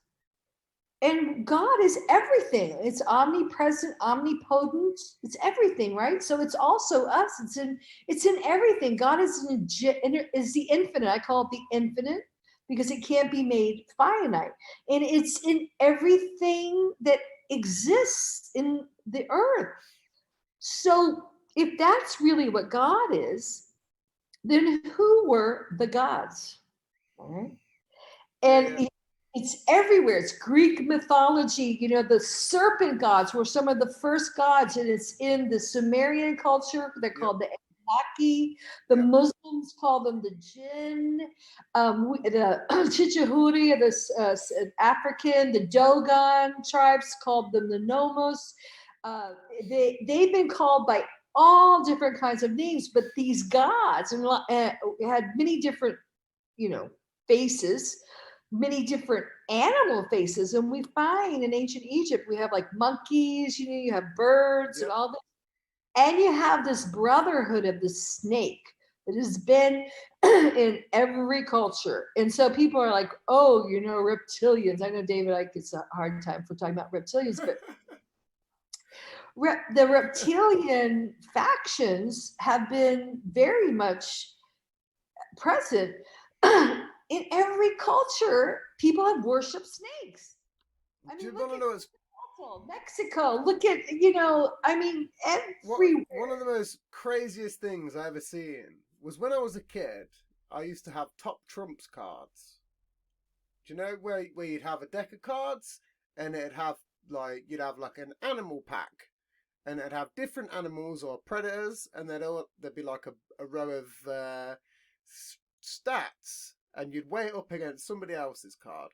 And God is everything. It's omnipresent, omnipotent. It's everything, right? So it's also us. It's in everything. God is is the infinite. I call it the infinite because it can't be made finite. And it's in everything that exists in the earth. So if that's really what God is, then who were the gods? All right. And Yeah. it's everywhere. It's Greek mythology. You know, the serpent gods were some of the first gods, and it's in the Sumerian culture. They're Yep. called the Anunnaki. The Yep. Muslims call them the jinn. The Chichahuri, the African, the Dogon tribes called them the Nomos. They've been called by all different kinds of names, but these gods and had many different, you know, faces, many different animal faces. And we find in ancient Egypt, we have like monkeys, you know, you have birds and Yep. all this. And you have this brotherhood of the snake that has been in every culture. And so people are like, oh, you know, reptilians. I know David, like, it's a hard time for talking about reptilians, but the reptilian factions have been very much present in every culture. People have worshipped snakes. I Do mean, you look want to at know what's Mexico. Look at, you know, I mean, everywhere. one of the most craziest things I ever seen was when I was a kid. I used to have top trumps cards. Do you know where you'd have a deck of cards and it'd have like you'd have like an animal pack and it'd have different animals or predators and there'd be like a row of stats and you'd weigh it up against somebody else's card.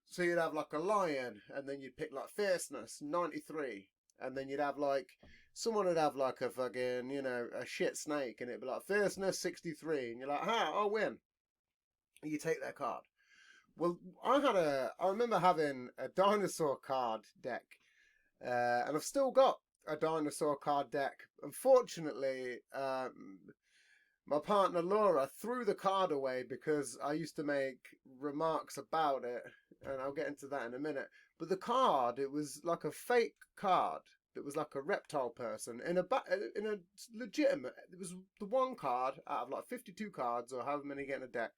So you'd have like a lion, and then you'd pick like fierceness 93, and then you'd have like someone would have like a fucking a shit snake, and it'd be like fierceness 63, and you're like, I'll win. And you take their card. Well, I remember having a dinosaur card deck, and I've still got a dinosaur card deck. Unfortunately, my partner Laura threw the card away because I used to make remarks about it, and I'll get into that in a minute. But the card, it was like a fake card. It was like a reptile person in a legitimate. It was the one card out of like 52 cards or however many get in a deck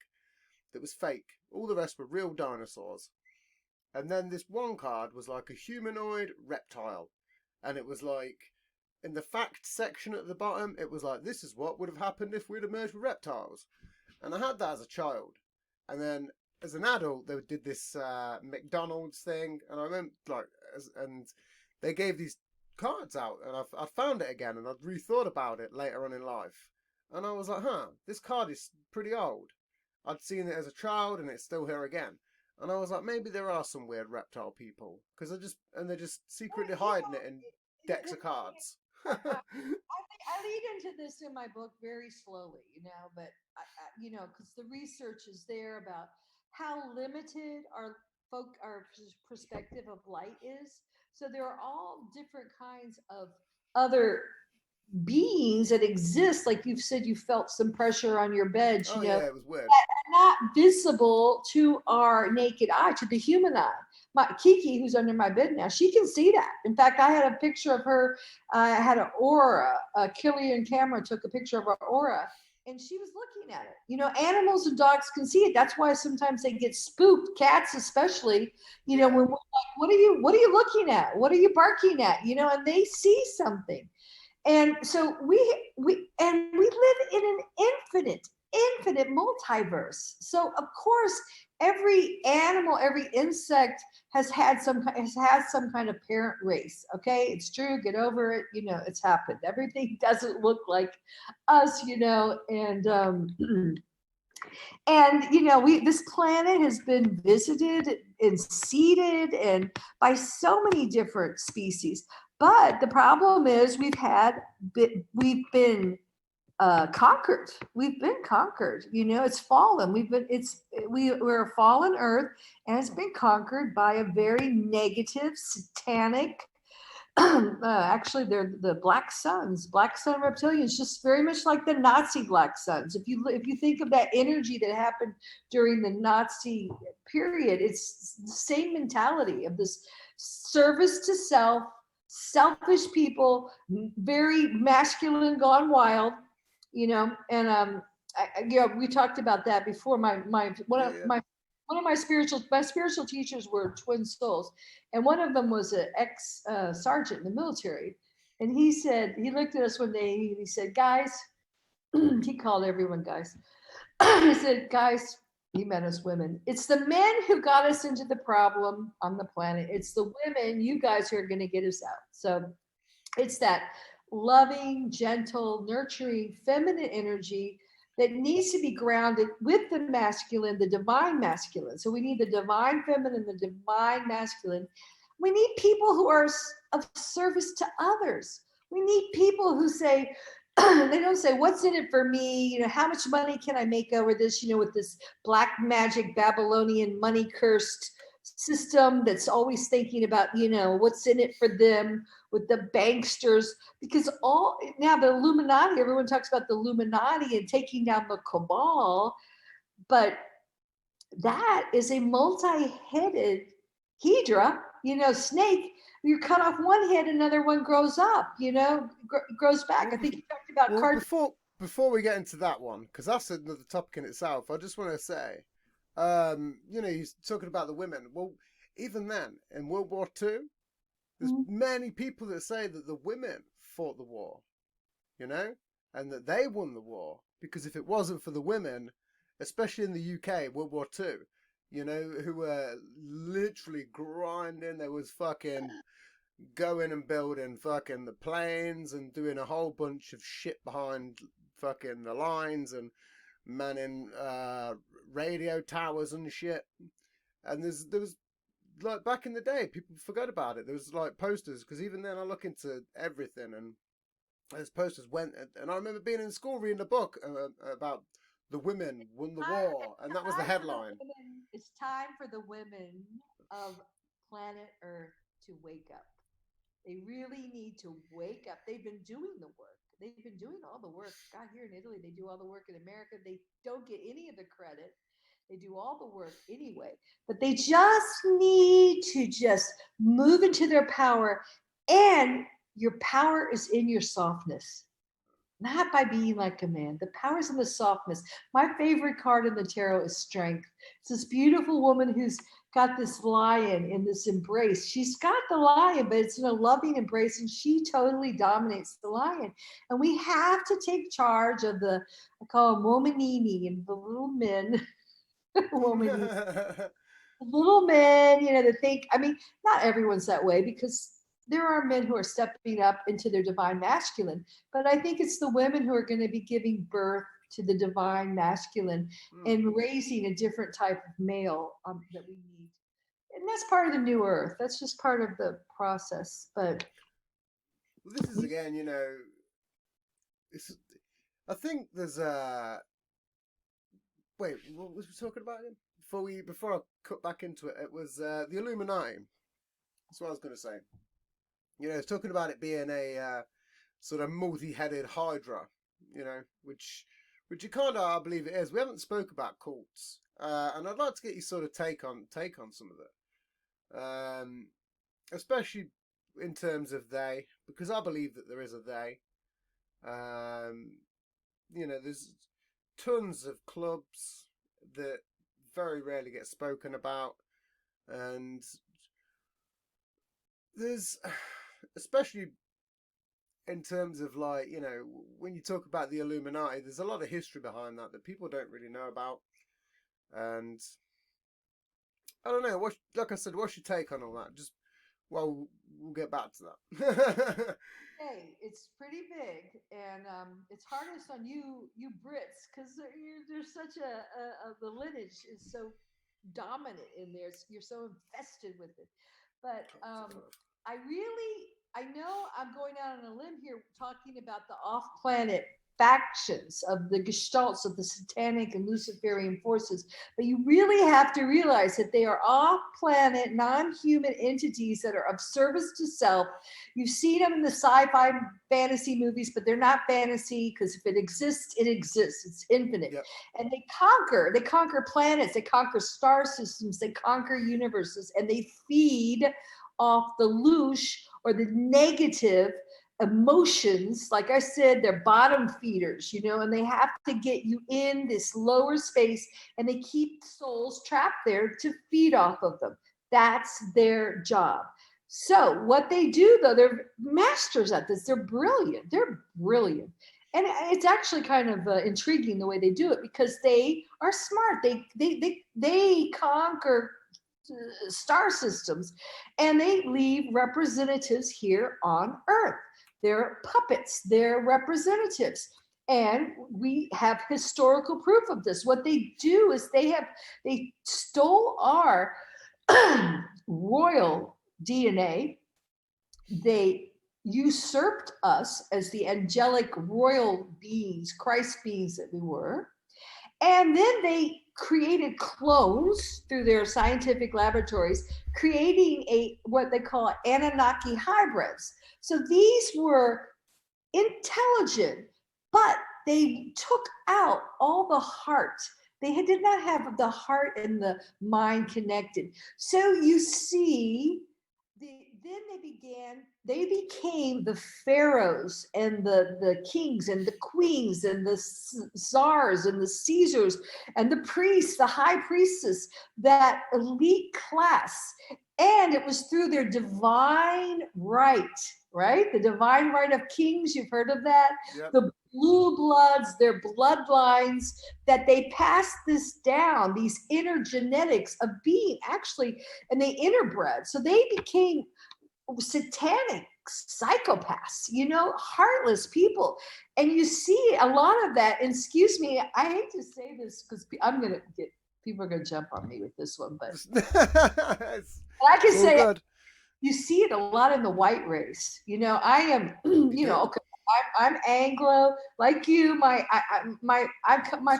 that was fake. All the rest were real dinosaurs. And then this one card was like a humanoid reptile, and it was like in the fact section at the bottom, it was like, this is what would have happened if we'd emerged with reptiles. And I had that as a child. And then as an adult, they did this McDonald's thing. And I remember, like, and they gave these cards out. And I found it again. And I'd rethought about it later on in life. And I was like, this card is pretty old. I'd seen it as a child and it's still here again. And I was like, maybe there are some weird reptile people. Because they're just secretly hiding it in decks of cards. I lead into this in my book very slowly, you know, but you know, because the research is there about how limited our perspective of light is. So there are all different kinds of other beings that exist. Like you've said, you felt some pressure on your bed, Oh you know, yeah, it was weird. not visible to our naked eye, to the human eye. My Kiki, who's under my bed now, she can see that. In fact, I had a picture of her. I had an aura. Killian camera took a picture of her aura, and she was looking at it. You know, animals and dogs can see it. That's why sometimes they get spooked. Cats, especially. You know, Yeah. when we're like, what are you looking at? What are you barking at? You know, and they see something. And so we live in an infinite multiverse. So of course, every animal, every insect has had some kind of parent race. Okay, it's true. Get over it. You know, it's happened. Everything doesn't look like us. You know, and you know, this planet has been visited and seeded and by so many different species. But the problem is we've been conquered. We've been conquered. You know, it's fallen. We're a fallen Earth, and it's been conquered by a very negative, satanic Actually, they're the Black Suns, Black Sun reptilians, just very much like the Nazi Black Suns. If you think of that energy that happened during the Nazi period, it's the same mentality of this service to self, selfish people, very masculine, gone wild, and we talked about that before. My one Yeah, of yeah. my one of my spiritual teachers were twin souls, and one of them was an ex sergeant in the military, and he looked at us one day and he said, "Guys," he called everyone guys. He said, "Guys." He meant us women. It's the men who got us into the problem on the planet. It's the women, you guys, who are going to get us out. So it's that loving, gentle, nurturing, feminine energy that needs to be grounded with the masculine, the divine masculine. So we need the divine feminine, the divine masculine. We need people who are of service to others. We need people who say, they don't say, "What's in it for me? How much money can I make over this, with this black magic Babylonian money cursed system that's always thinking about, what's in it for them with the banksters." Because all now the Illuminati, everyone talks about the Illuminati and taking down the cabal, but that is a multi-headed hydra, snake. You cut off one head, another one grows up, grows back. Well, I think you talked about well, card. before we get into that one, because that's another topic in itself, I just want to say, he's talking about the women. Well, even then, in World War II, there's many people that say that the women fought the war, you know, and that they won the war, because if it wasn't for the women, especially in the UK, World War II, who were literally grinding, there was fucking going and building fucking the planes and doing a whole bunch of shit behind fucking the lines and manning radio towers and shit. And there was like back in the day, people forgot about it. There was like posters, because even then I look into everything, and those posters went. And I remember being in school reading a book about the women won the war, and that was the headline. It's time for the women of planet Earth to wake up. They really need to wake up. They've been doing the work. They've been doing all the work. God, here in Italy, they do all the work. In America, they don't get any of the credit. They do all the work anyway. But they just need to just move into their power. And your power is in your softness, not by being like a man. The power's in the softness. My favorite card in the tarot is Strength. It's this beautiful woman who's got this lion in this embrace. She's got the lion, but it's in a loving embrace, and she totally dominates the lion. And we have to take charge of I call them womanini, and the little men, womanini, little men, that think, not everyone's that way, because there are men who are stepping up into their divine masculine, but I think it's the women who are going to be giving birth to the divine masculine and raising a different type of male that we need. And that's part of the new earth. That's just part of the process. But Well, this is again, it's, I think there's a wait. What was we talking about again? Before I cut back into it, it was the Illuminati. That's what I was going to say. It's talking about it being a sort of multi-headed hydra. Which you kind of, I believe it is. We haven't spoke about cults, and I'd like to get your sort of take on some of it, especially in terms of they, because I believe that there is a they. There's tons of clubs that very rarely get spoken about, and there's especially in terms of like when you talk about the Illuminati, there's a lot of history behind that people don't really know about, and I don't know. Like I said, what's your take on all that? Just we'll get back to that. hey, it's pretty big, and it's hardest on you Brits, because there's such the lineage is so dominant in there. You're so infested with it. But I know I'm going out on a limb here talking about the off planet factions, of the gestalts of the satanic and Luciferian forces. But you really have to realize that they are off-planet, non-human entities that are of service to self. You've seen them in the sci-fi fantasy movies, but they're not fantasy, because if it exists, it exists. It's infinite. Yep. And they conquer planets, they conquer star systems, they conquer universes, and they feed off the louche or the negative emotions. Like I said, they're bottom feeders, and they have to get you in this lower space, and they keep souls trapped there to feed off of them. That's their job. So what they do, though, they're masters at this. They're brilliant. And it's actually kind of intriguing the way they do it, because they are smart. They conquer star systems, and they leave representatives here on Earth. They're puppets, they're representatives. And we have historical proof of this. What they do is they stole our royal DNA. They usurped us as the angelic royal beings, Christ beings that we were. And then they created clones through their scientific laboratories, creating what they call Anunnaki hybrids. So these were intelligent, but they took out all the heart. They did not have the heart and the mind connected. So you see, then they became the pharaohs and the kings and the queens and the czars and the Caesars and the priests, the high priestess, that elite class. And it was through their divine right? The divine right of kings. You've heard of that? Yep. The blue bloods, their bloodlines, that they passed this down, these inner genetics of being actually, and they interbred. So they became satanic psychopaths, heartless people. And you see a lot of that. And excuse me, I hate to say this, because people are going to jump on me with this one, but I can say good. You see it a lot in the white race. I am, okay, I'm Anglo, like you. My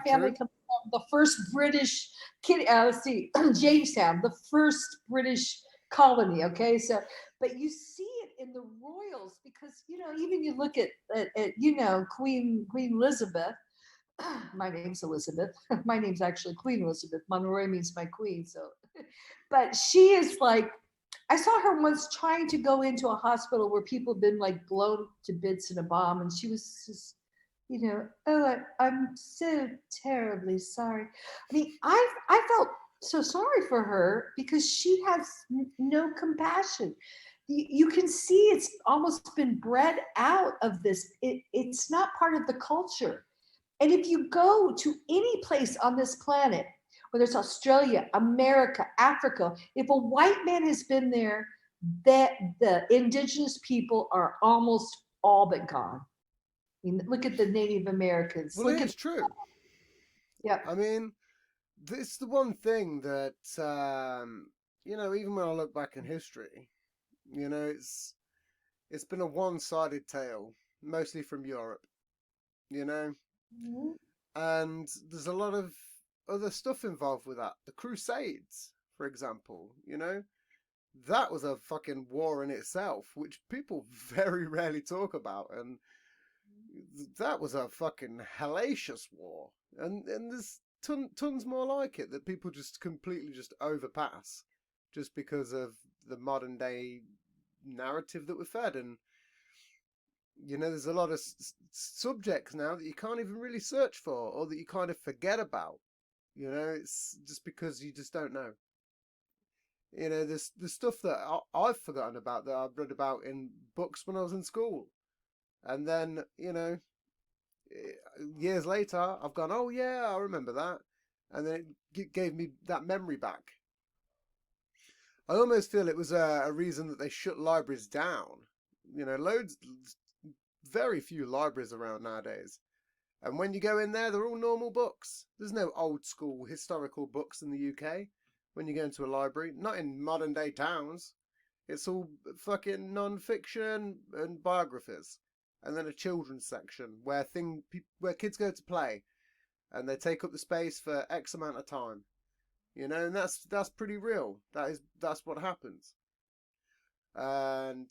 family comes from the first British let's see, Jamestown, the first British colony. Okay, so, but you see it in the royals, because even you look at Queen Elizabeth. My name's Elizabeth. My name's actually Queen Elizabeth. Monroy means my queen. So, but she is like, I saw her once trying to go into a hospital where people have been like blown to bits in a bomb, and she was just, oh, I'm so terribly sorry. I mean, I felt so sorry for her, because she has no compassion. You can see it's almost been bred out of this. It's not part of the culture. And if you go to any place on this planet, whether it's Australia, America, Africa, if a white man has been there, that the indigenous people are almost all but gone. I mean, look at the Native Americans. Well, it's true. Yeah. I mean, it's the one thing that, even when I look back in history, it's been a one-sided tale, mostly from Europe, Mm-hmm. And there's a lot of other stuff involved with that. The Crusades, for example, that was a fucking war in itself, which people very rarely talk about, and that was a fucking hellacious war, and there's tons more like it that people just completely just overpass, just because of the modern day narrative that we're fed. And there's a lot of subjects now that you can't even really search for, or that you kind of forget about. It's just because you just don't know. There's the stuff that I've forgotten about, that I've read about in books when I was in school. And then, years later, I've gone, oh yeah, I remember that. And then it gave me that memory back. I almost feel it was a reason that they shut libraries down. Very few libraries around nowadays. And when you go in there, they're all normal books. There's no old school historical books in the UK when you go into a library. Not in modern day towns. It's all fucking non-fiction and biographies. and then a children's section where kids go to play, and they take up the space for X amount of time. You know, and that's pretty real. That's what happens. And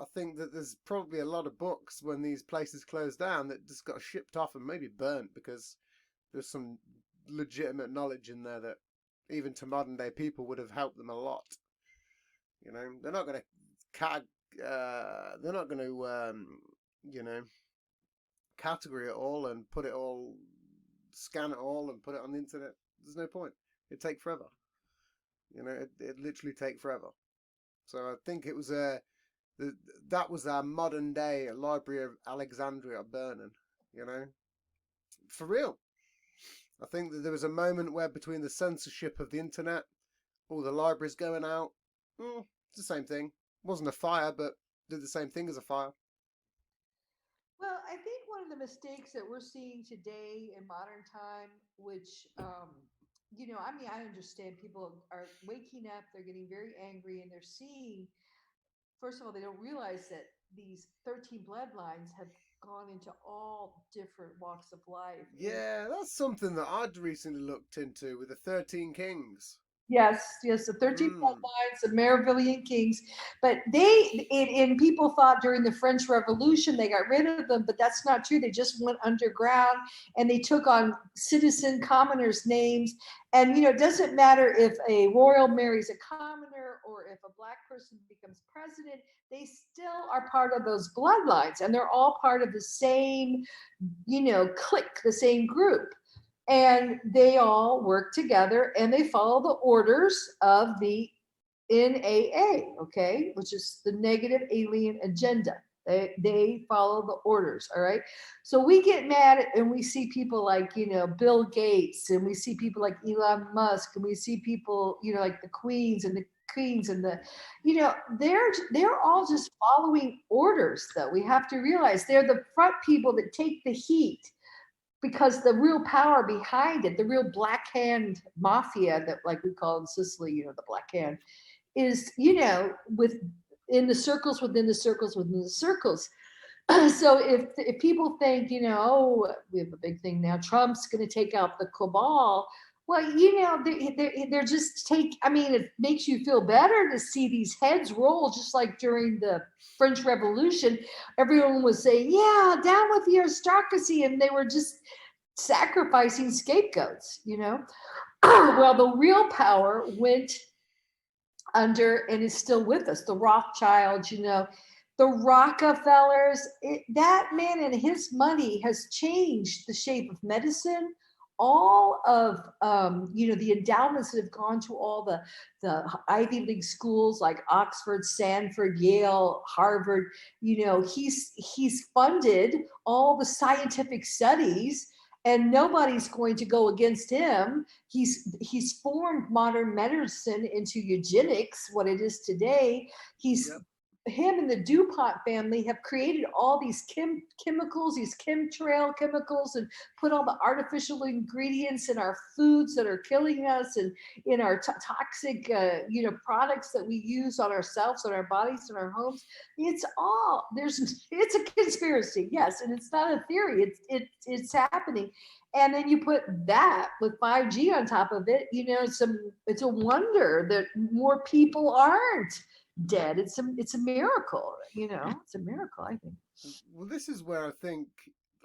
I think that there's probably a lot of books when these places close down that just got shipped off and maybe burnt because there's some legitimate knowledge in there that even to modern day people would have helped them a lot. You know, they're not going to they're not going to you know, category it all and put it all, scan it all and put it on the internet. There's no point. It'd take forever. You know, it'd literally take forever. So I think it was that was our modern day Library of Alexandria burning. You know, for real. I think that there was a moment where between the censorship of the internet, all the libraries going out, it's the same thing. It wasn't a fire, but did the same thing as a fire. Well, I think one of the mistakes that we're seeing today in modern time, which, I mean, I understand people are waking up, they're getting very angry, and they're seeing, first of all, they don't realize that these 13 bloodlines have gone into all different walks of life. Yeah, that's something that I'd recently looked into with the 13 Kings. Yes, the 13 Mm. bloodlines, the Merovingian kings. But and people thought during the French Revolution they got rid of them, but that's not true. They just went underground and they took on citizen commoners' names. And, it doesn't matter if a royal marries a commoner or if a black person becomes president, they still are part of those bloodlines and they're all part of the same, clique, the same group, and they all work together and they follow the orders of the NAA, okay, which is the negative alien agenda. They follow the orders, all right. So we get mad and we see people like Bill Gates, and we see people like Elon Musk, and we see people like the queens and the they're all just following orders. Though we have to realize they're the front people that take the heat, because the real power behind it, the real black hand mafia that, like we call in Sicily, the black hand, is with in the circles within the circles within the circles. So if people think oh, we have a big thing now, Trump's going to take out the cabal. Well, they're just I mean, it makes you feel better to see these heads roll, just like during the French Revolution. Everyone was saying, yeah, down with the aristocracy, and they were just sacrificing scapegoats, Well, the real power went under and is still with us. The Rothschilds, the Rockefellers, that man and his money has changed the shape of medicine. All of the endowments that have gone to all the Ivy League schools like Oxford, Stanford, Yale, Harvard. He's funded all the scientific studies, and nobody's going to go against him. He's formed modern medicine into eugenics, what it is today. Yep. Him and the DuPont family have created all these chemicals, these chemtrail chemicals, and put all the artificial ingredients in our foods that are killing us, and in our toxic, products that we use on ourselves, on our bodies, in our homes. It's a conspiracy, yes, and it's not a theory. It's happening. And then you put that with 5G on top of it. It's a wonder that more people aren't dead. It's a miracle. It's a miracle, I think. Well, this is where I think,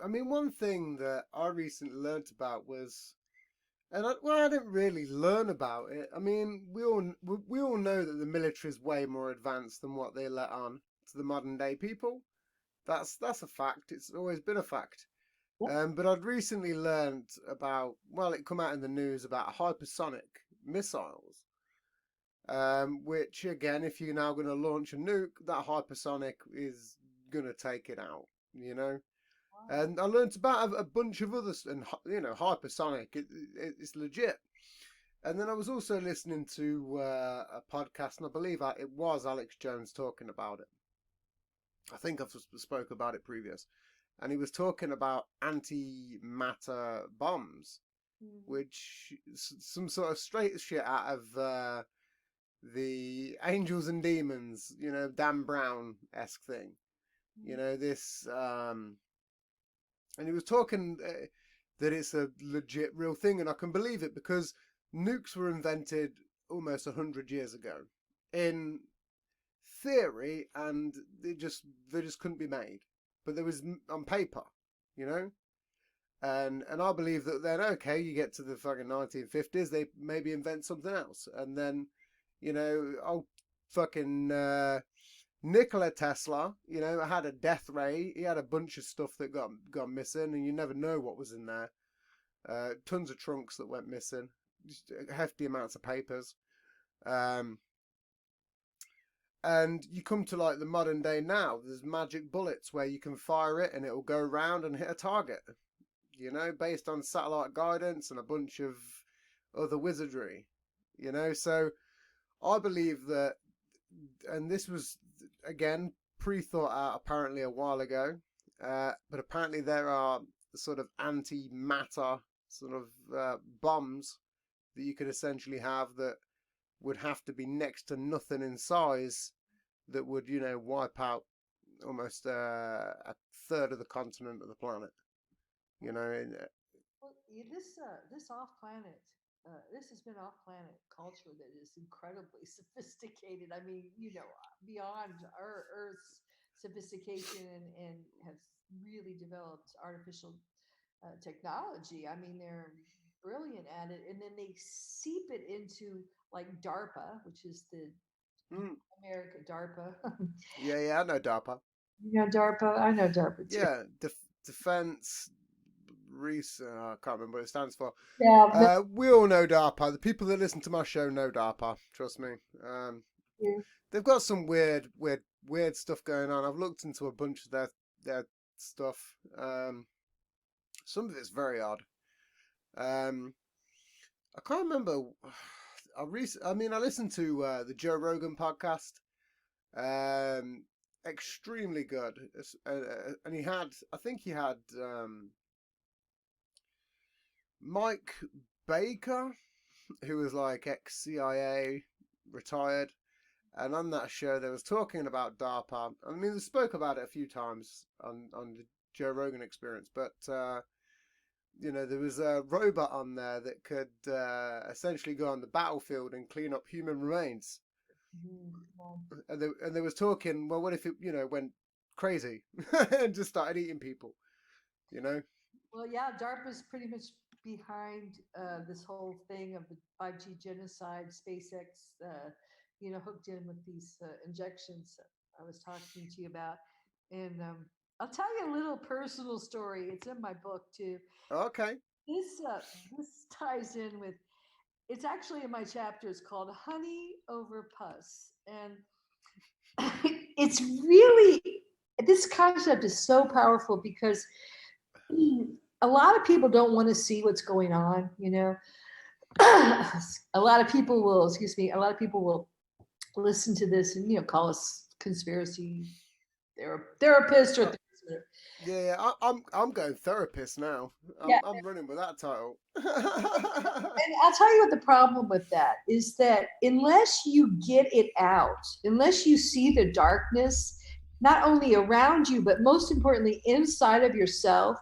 I mean, one thing that I recently learnt about was, I didn't really learn about it. I mean, we all know that the military is way more advanced than what they let on to the modern day people. That's a fact. It's always been a fact. But I'd recently learned about, well, it come out in the news about hypersonic missiles. Which again, if you're now going to launch a nuke, that hypersonic is going to take it out, Wow. And I learned about a bunch of others, and hypersonic, it's legit. And then I was also listening to a podcast, and I believe it was Alex Jones talking about it. I think I've spoke about it previous, and he was talking about antimatter bombs, which some sort of straight shit out of the Angels and Demons, Dan Brown-esque thing. You know, this, and he was talking that it's a legit real thing, and I can believe it because nukes were invented almost 100 years ago in theory, and they just couldn't be made, but there was on paper, you know. And I believe that then, okay, you get to the fucking 1950s, they maybe invent something else, and then, you know, oh, fucking Nikola Tesla, you know, had a death ray. He had a bunch of stuff that got missing, and you never know what was in there. Tons of trunks that went missing, just hefty amounts of papers. Um, and you come to like the modern day now. There's magic bullets where you can fire it and it'll go around and hit a target. You know, based on satellite guidance and a bunch of other wizardry. You know, so I believe that, and this was again pre-thought out apparently a while ago, but apparently there are sort of anti-matter sort of bombs that you could essentially have that would have to be next to nothing in size that would, you know, wipe out almost a third of the continent of the planet. You know, Well, this off planet, this has been off planet culture that is incredibly sophisticated. I mean, beyond our Earth's sophistication, and have really developed artificial technology. I mean, they're brilliant at it, and then they seep it into like DARPA, which is the mm, America DARPA. yeah, I know DARPA. You know DARPA? I know DARPA too. Yeah, defense research. I can't remember what it stands for. Yeah, no, We all know DARPA. The people that listen to my show know DARPA. Trust me. yeah. They've got some weird stuff going on. I've looked into a bunch of their stuff. Some of it's very odd. Um, I can't remember. I listened to the Joe Rogan podcast. Um, Extremely good. And I think he had Mike Baker, who was like ex-CIA, retired. And on that show, they was talking about DARPA. I mean, they spoke about it a few times on the Joe Rogan Experience, but you know, there was a robot on there that could essentially go on the battlefield and clean up human remains. Well, And they was talking, well, what if it, you know, went crazy and just started eating people, you know? well, yeah, DARPA's pretty much behind this whole thing of the 5G genocide. SpaceX, hooked in with these injections I was talking to you about. And I'll tell you a little personal story. It's in my book too. Okay. This uh, this ties in with. It's actually in my chapter. It's called "Honey Over Pus," and it's really, this concept is so powerful because a lot of people don't want to see what's going on, a lot of people will, excuse me, a lot of people will listen to this and call us conspiracy therapist or Uh, yeah, I'm going therapist now. yeah. I'm running with that title. And I'll tell you what the problem with that is, that unless you get it out, unless you see the darkness, not only around you, but most importantly, inside of yourself,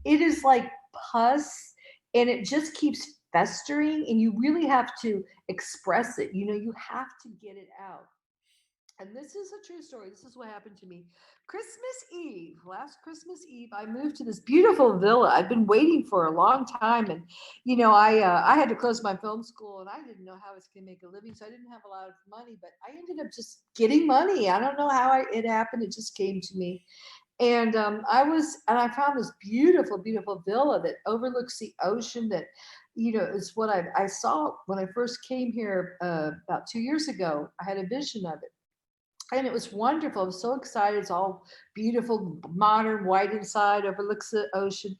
it is like pus, and it just keeps festering, and you really have to express it. You have to get it out. And this is a true story. This is what happened to me. Christmas Eve, last Christmas Eve, I moved to this beautiful villa. I'd been waiting for a long time, and I had to close my film school, and I didn't know how I was going to make a living, so I didn't have a lot of money. But I ended up just getting money. I don't know how it happened. It just came to me, and I found this beautiful, beautiful villa that overlooks the ocean. That is what I saw when I first came here about 2 years ago. I had a vision of it, and it was wonderful. I was so excited. It's all beautiful, modern, white inside, overlooks the ocean.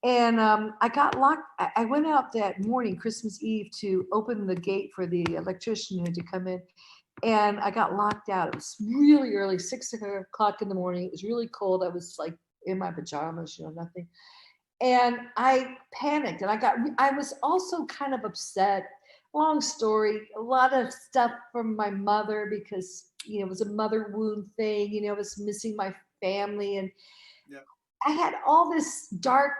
And I got locked. I went out that morning, Christmas Eve, to open the gate for the electrician to come in, and I got locked out. It was really early, 6 o'clock in the morning. It was really cold. I was like in my pajamas, nothing. And I panicked, and I was also kind of upset. Long story, a lot of stuff from my mother, because it was a mother wound thing. I was missing my family, and Yeah. I had all this dark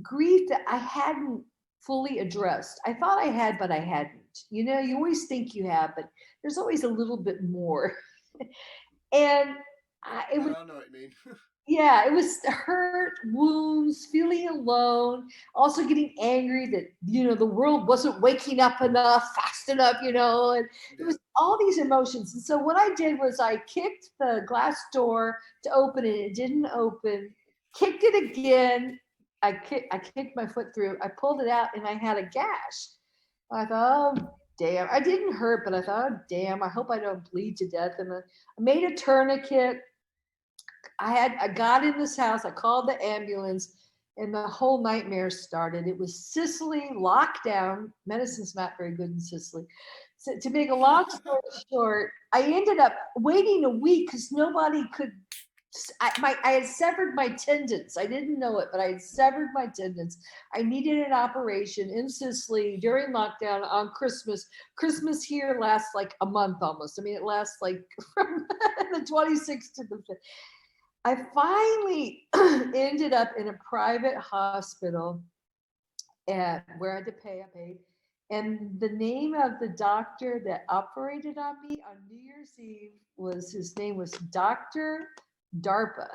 grief that I hadn't fully addressed. I thought I had, but I hadn't. You know, you always think you have, but there's always a little bit more. And it was, I know what you mean. yeah, it was hurt, wounds, feeling alone, also getting angry that, you know, the world wasn't waking up enough, fast enough, you know, and it Yeah. was all these emotions. And so what I did was I kicked the glass door to open it. It didn't open. Kicked it again. I kicked my foot through. I pulled it out and I had a gash. I thought, oh, damn. I didn't hurt, but I thought, oh, damn, I hope I don't bleed to death. And I made a tourniquet. I got in this house, I called the ambulance, and the whole nightmare started. It was Sicily, lockdown. Medicine's not very good in Sicily. So to make a long story short, I ended up waiting a week because nobody could. I had severed my tendons. I didn't know it, but I had severed my tendons. I needed an operation in Sicily during lockdown on Christmas. Christmas here lasts like a month almost. I mean, it lasts like from the 26th to the 5th. I finally ended up in a private hospital at where I had to pay. I paid. And the name of the doctor that operated on me on New Year's Eve was, his name was Dr. DARPA.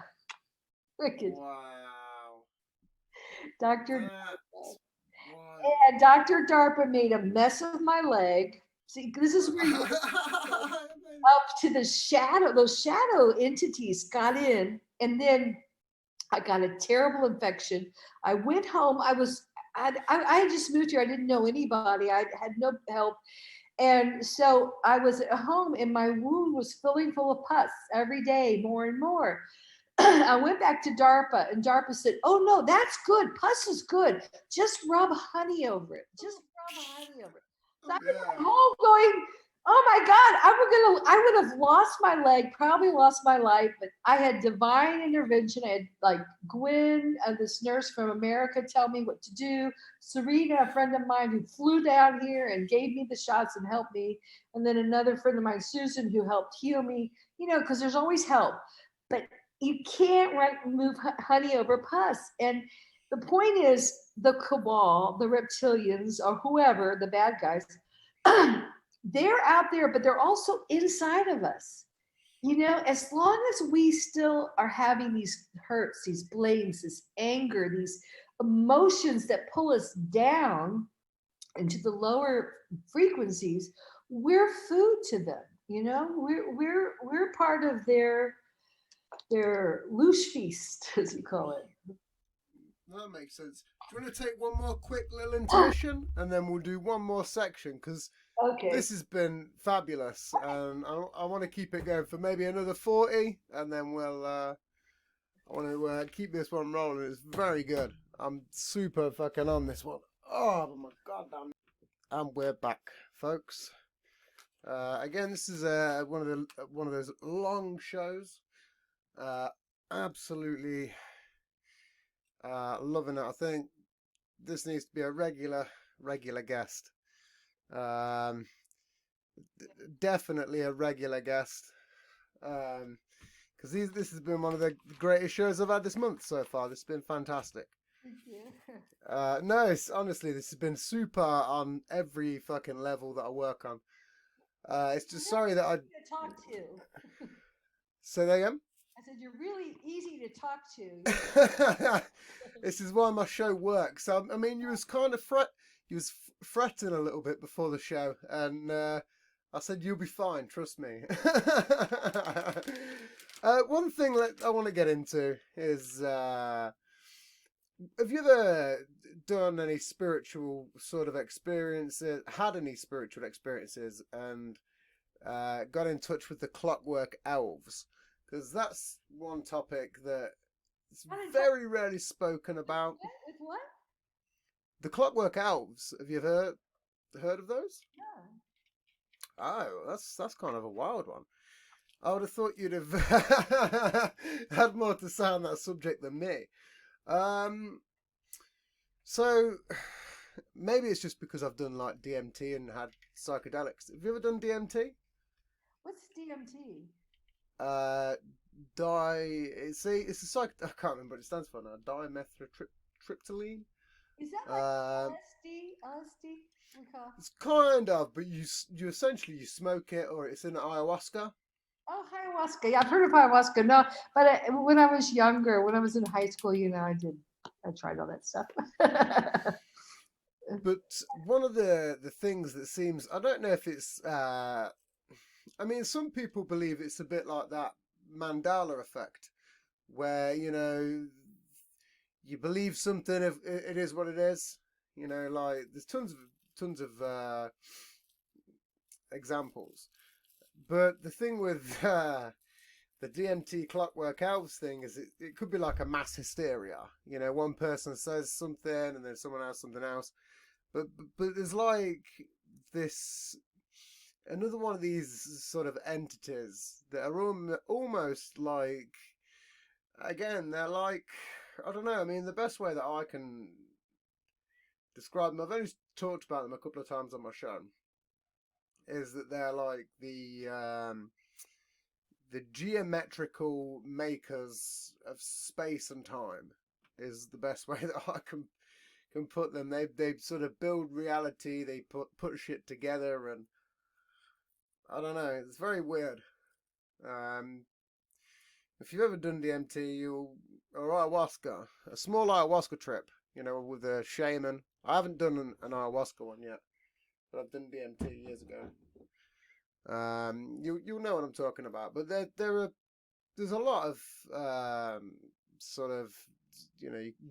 Wicked. Wow. Dr. That's wild. And Dr. DARPA made a mess of my leg. See, this is where you up to the shadow, those shadow entities got in, and then I got a terrible infection. I went home. I had just moved here. I didn't know anybody. I had no help. And so I was at home and my wound was filling full of pus every day, more and more. I went back to DARPA and DARPA said, oh no, that's good. Pus is good. Just rub honey over it. Just rub honey over it. So I was at home going, oh my God, I would have lost my leg, probably lost my life, but I had divine intervention. I had like Gwen, this nurse from America, tell me what to do. Serena, a friend of mine who flew down here and gave me the shots and helped me. And then another friend of mine, Susan, who helped heal me, you know, because there's always help. But you can't move honey over pus. And the point is, the cabal, the reptilians, or whoever, the bad guys, they're out there, but they're also inside of us. You know, as long as we still are having these hurts, these blames, this anger, these emotions that pull us down into the lower frequencies, we're food to them. You know, we're part of their louche feast, as you call it. That makes sense. Do you want to take one more quick little intermission and then we'll do one more section? Because Okay. this has been fabulous, and I want to keep it going for maybe another 40, and then I want to keep this one rolling. It's very good. I'm super fucking on this one. Oh my god, damn. And we're back, folks. Again, this is one of those long shows. Absolutely loving it. I think this needs to be a regular guest. Definitely a regular guest. Because this has been one of the greatest shows I've had this month so far. This has been fantastic. Thank you. No, honestly, this has been super on every fucking level that I work on. It's just sorry that I. To talk to. Say that again. I said you're really easy to talk to. This is why my show works. I mean, you was kind of fretting a little bit before the show, and I said you'll be fine. Trust me. One thing that I want to get into is, have you ever done any spiritual sort of experiences? Had any spiritual experiences, and got in touch with the Clockwork Elves? Because that's one topic that it's very rarely spoken about. With what? The Clockwork Elves. Have you ever heard of those? Yeah. Oh, that's kind of a wild one. I would have thought you'd have had more to say on that subject than me. So maybe it's just because I've done like DMT and had psychedelics. Have you ever done DMT? What's DMT? uh, it's a psych. I can't remember what it stands for now. Dimethyltryptamine. Is that like Um, LSD? LSD? We call. it's kind of, but you essentially you smoke it, or it's in ayahuasca. Oh, ayahuasca. Yeah, I've heard of ayahuasca. No, but when I was younger, when I was in high school, I tried all that stuff. But one of the things that seems, I don't know if it's I mean, some people believe it's a bit like that Mandela effect, where you believe something if it is what it is. Like there's tons of examples. But the thing with the DMT Clockwork Elves thing is it could be like a mass hysteria. One person says something and then someone else something else. But there's like this another one of these sort of entities that are almost like, again, they're like, I don't know. I mean, the best way that I can describe them, I've only talked about them a couple of times on my show, is that they're like the geometrical makers of space and time is the best way that I can put them. They sort of build reality. They put shit together, and I don't know. It's very weird. Um, if you've ever done DMT, or ayahuasca, a small ayahuasca trip, with a shaman. I haven't done an ayahuasca one yet, but I've done DMT years ago. You'll know what I'm talking about. But there's a lot of sort of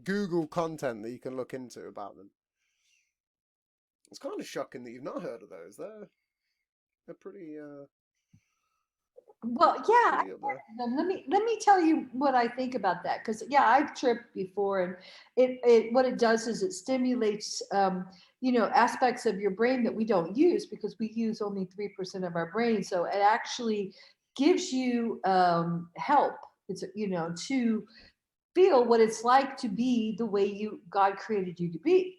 Google content that you can look into about them. It's kind of shocking that you've not heard of those. They're pretty Well, yeah. pretty up there. Let me tell you what I think about that, because yeah, I've tripped before, and it what it does is it stimulates aspects of your brain that we don't use, because we use only 3% of our brain. So it actually gives you help. It's to feel what it's like to be the way God created you to be.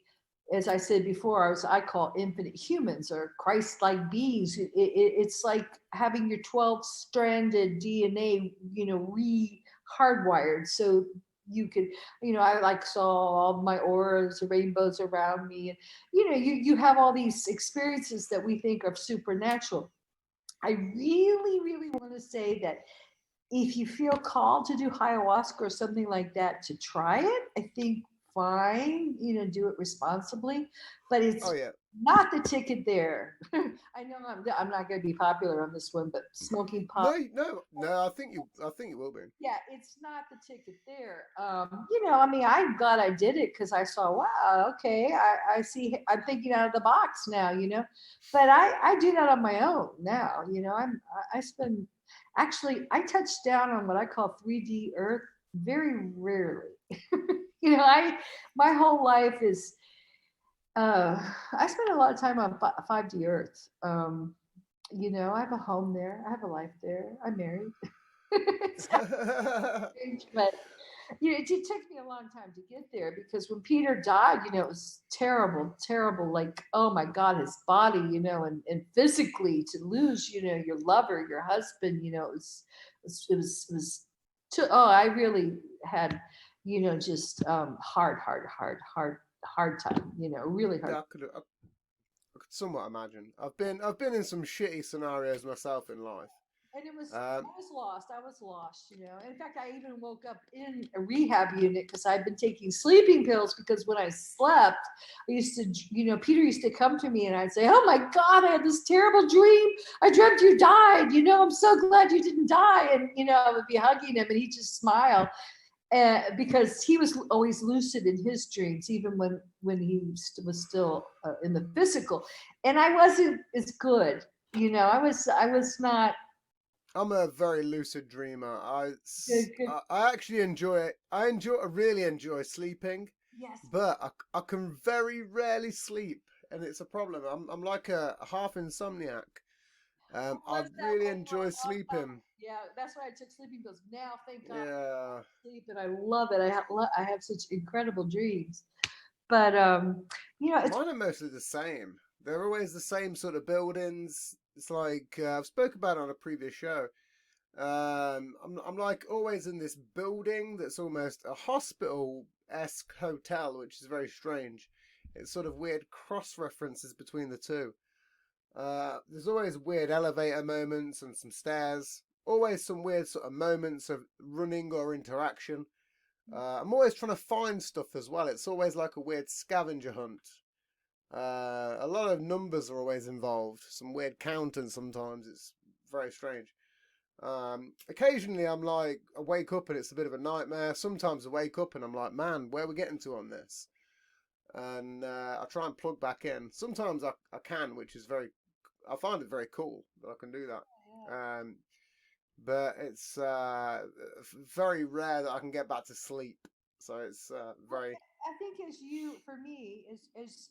As I said before, I call infinite humans or Christ-like beings. It's like having your 12-stranded DNA, hardwired, so you could, I like saw all my auras, rainbows around me, and you have all these experiences that we think are supernatural. I really, really want to say that if you feel called to do ayahuasca or something like that, to try it, I think fine, do it responsibly, but Oh it's yeah. not the ticket there. I know I'm not going to be popular on this one, but smoking pot, No, no, no. I think you will be. yeah, it's not the ticket there. I mean, I'm glad I did it because I saw, wow, okay, I see, I'm thinking out of the box now, but I do that on my own now, I spend, actually, I touch down on what I call 3D Earth very rarely. My whole life is, I spend a lot of time on 5D Earth. I have a home there, I have a life there, I'm married. It's strange, but it took me a long time to get there, because when Peter died, it was terrible, terrible. Like, oh my God, his body, and physically to lose, your lover, your husband, it was too, oh, I really had, just hard time, really hard. Yeah, I could somewhat imagine. I've been in some shitty scenarios myself in life. And Um, I was lost. I was lost, In fact, I even woke up in a rehab unit because I'd been taking sleeping pills, because when I slept, I used to, Peter used to come to me and I'd say, oh my God, I had this terrible dream. I dreamt you died. I'm so glad you didn't die. And, I would be hugging him and he'd just smile. Because he was always lucid in his dreams, even when he was still in the physical, and I wasn't as good. I was not I'm a very lucid dreamer. good. Good. I actually enjoy it. I really enjoy sleeping, Yes. but I can very rarely sleep, and it's a problem. I'm like a half insomniac. I Was that really way for a enjoy long time? sleeping. Yeah, that's why I took sleeping pills. Now, thank God, Yeah. I sleep and I love it. I have such incredible dreams. But it's Mine are mostly the same. They're always the same sort of buildings. It's like I've spoke about it on a previous show. I'm like always in this building that's almost a hospital-esque hotel, which is very strange. It's sort of weird cross references between the two. There's always weird elevator moments and some stairs. Always some weird sort of moments of running or interaction. I'm always trying to find stuff as well. It's always like a weird scavenger hunt. A lot of numbers are always involved. Some weird counting sometimes. It's very strange. Occasionally I'm like, I wake up and it's a bit of a nightmare. Sometimes I wake up and I'm like, man, where are we getting to on this? And I try and plug back in. Sometimes I can, which is I find it very cool that I can do that. But it's very rare that I can get back to sleep. So it's Well, very, I think as you, for me, as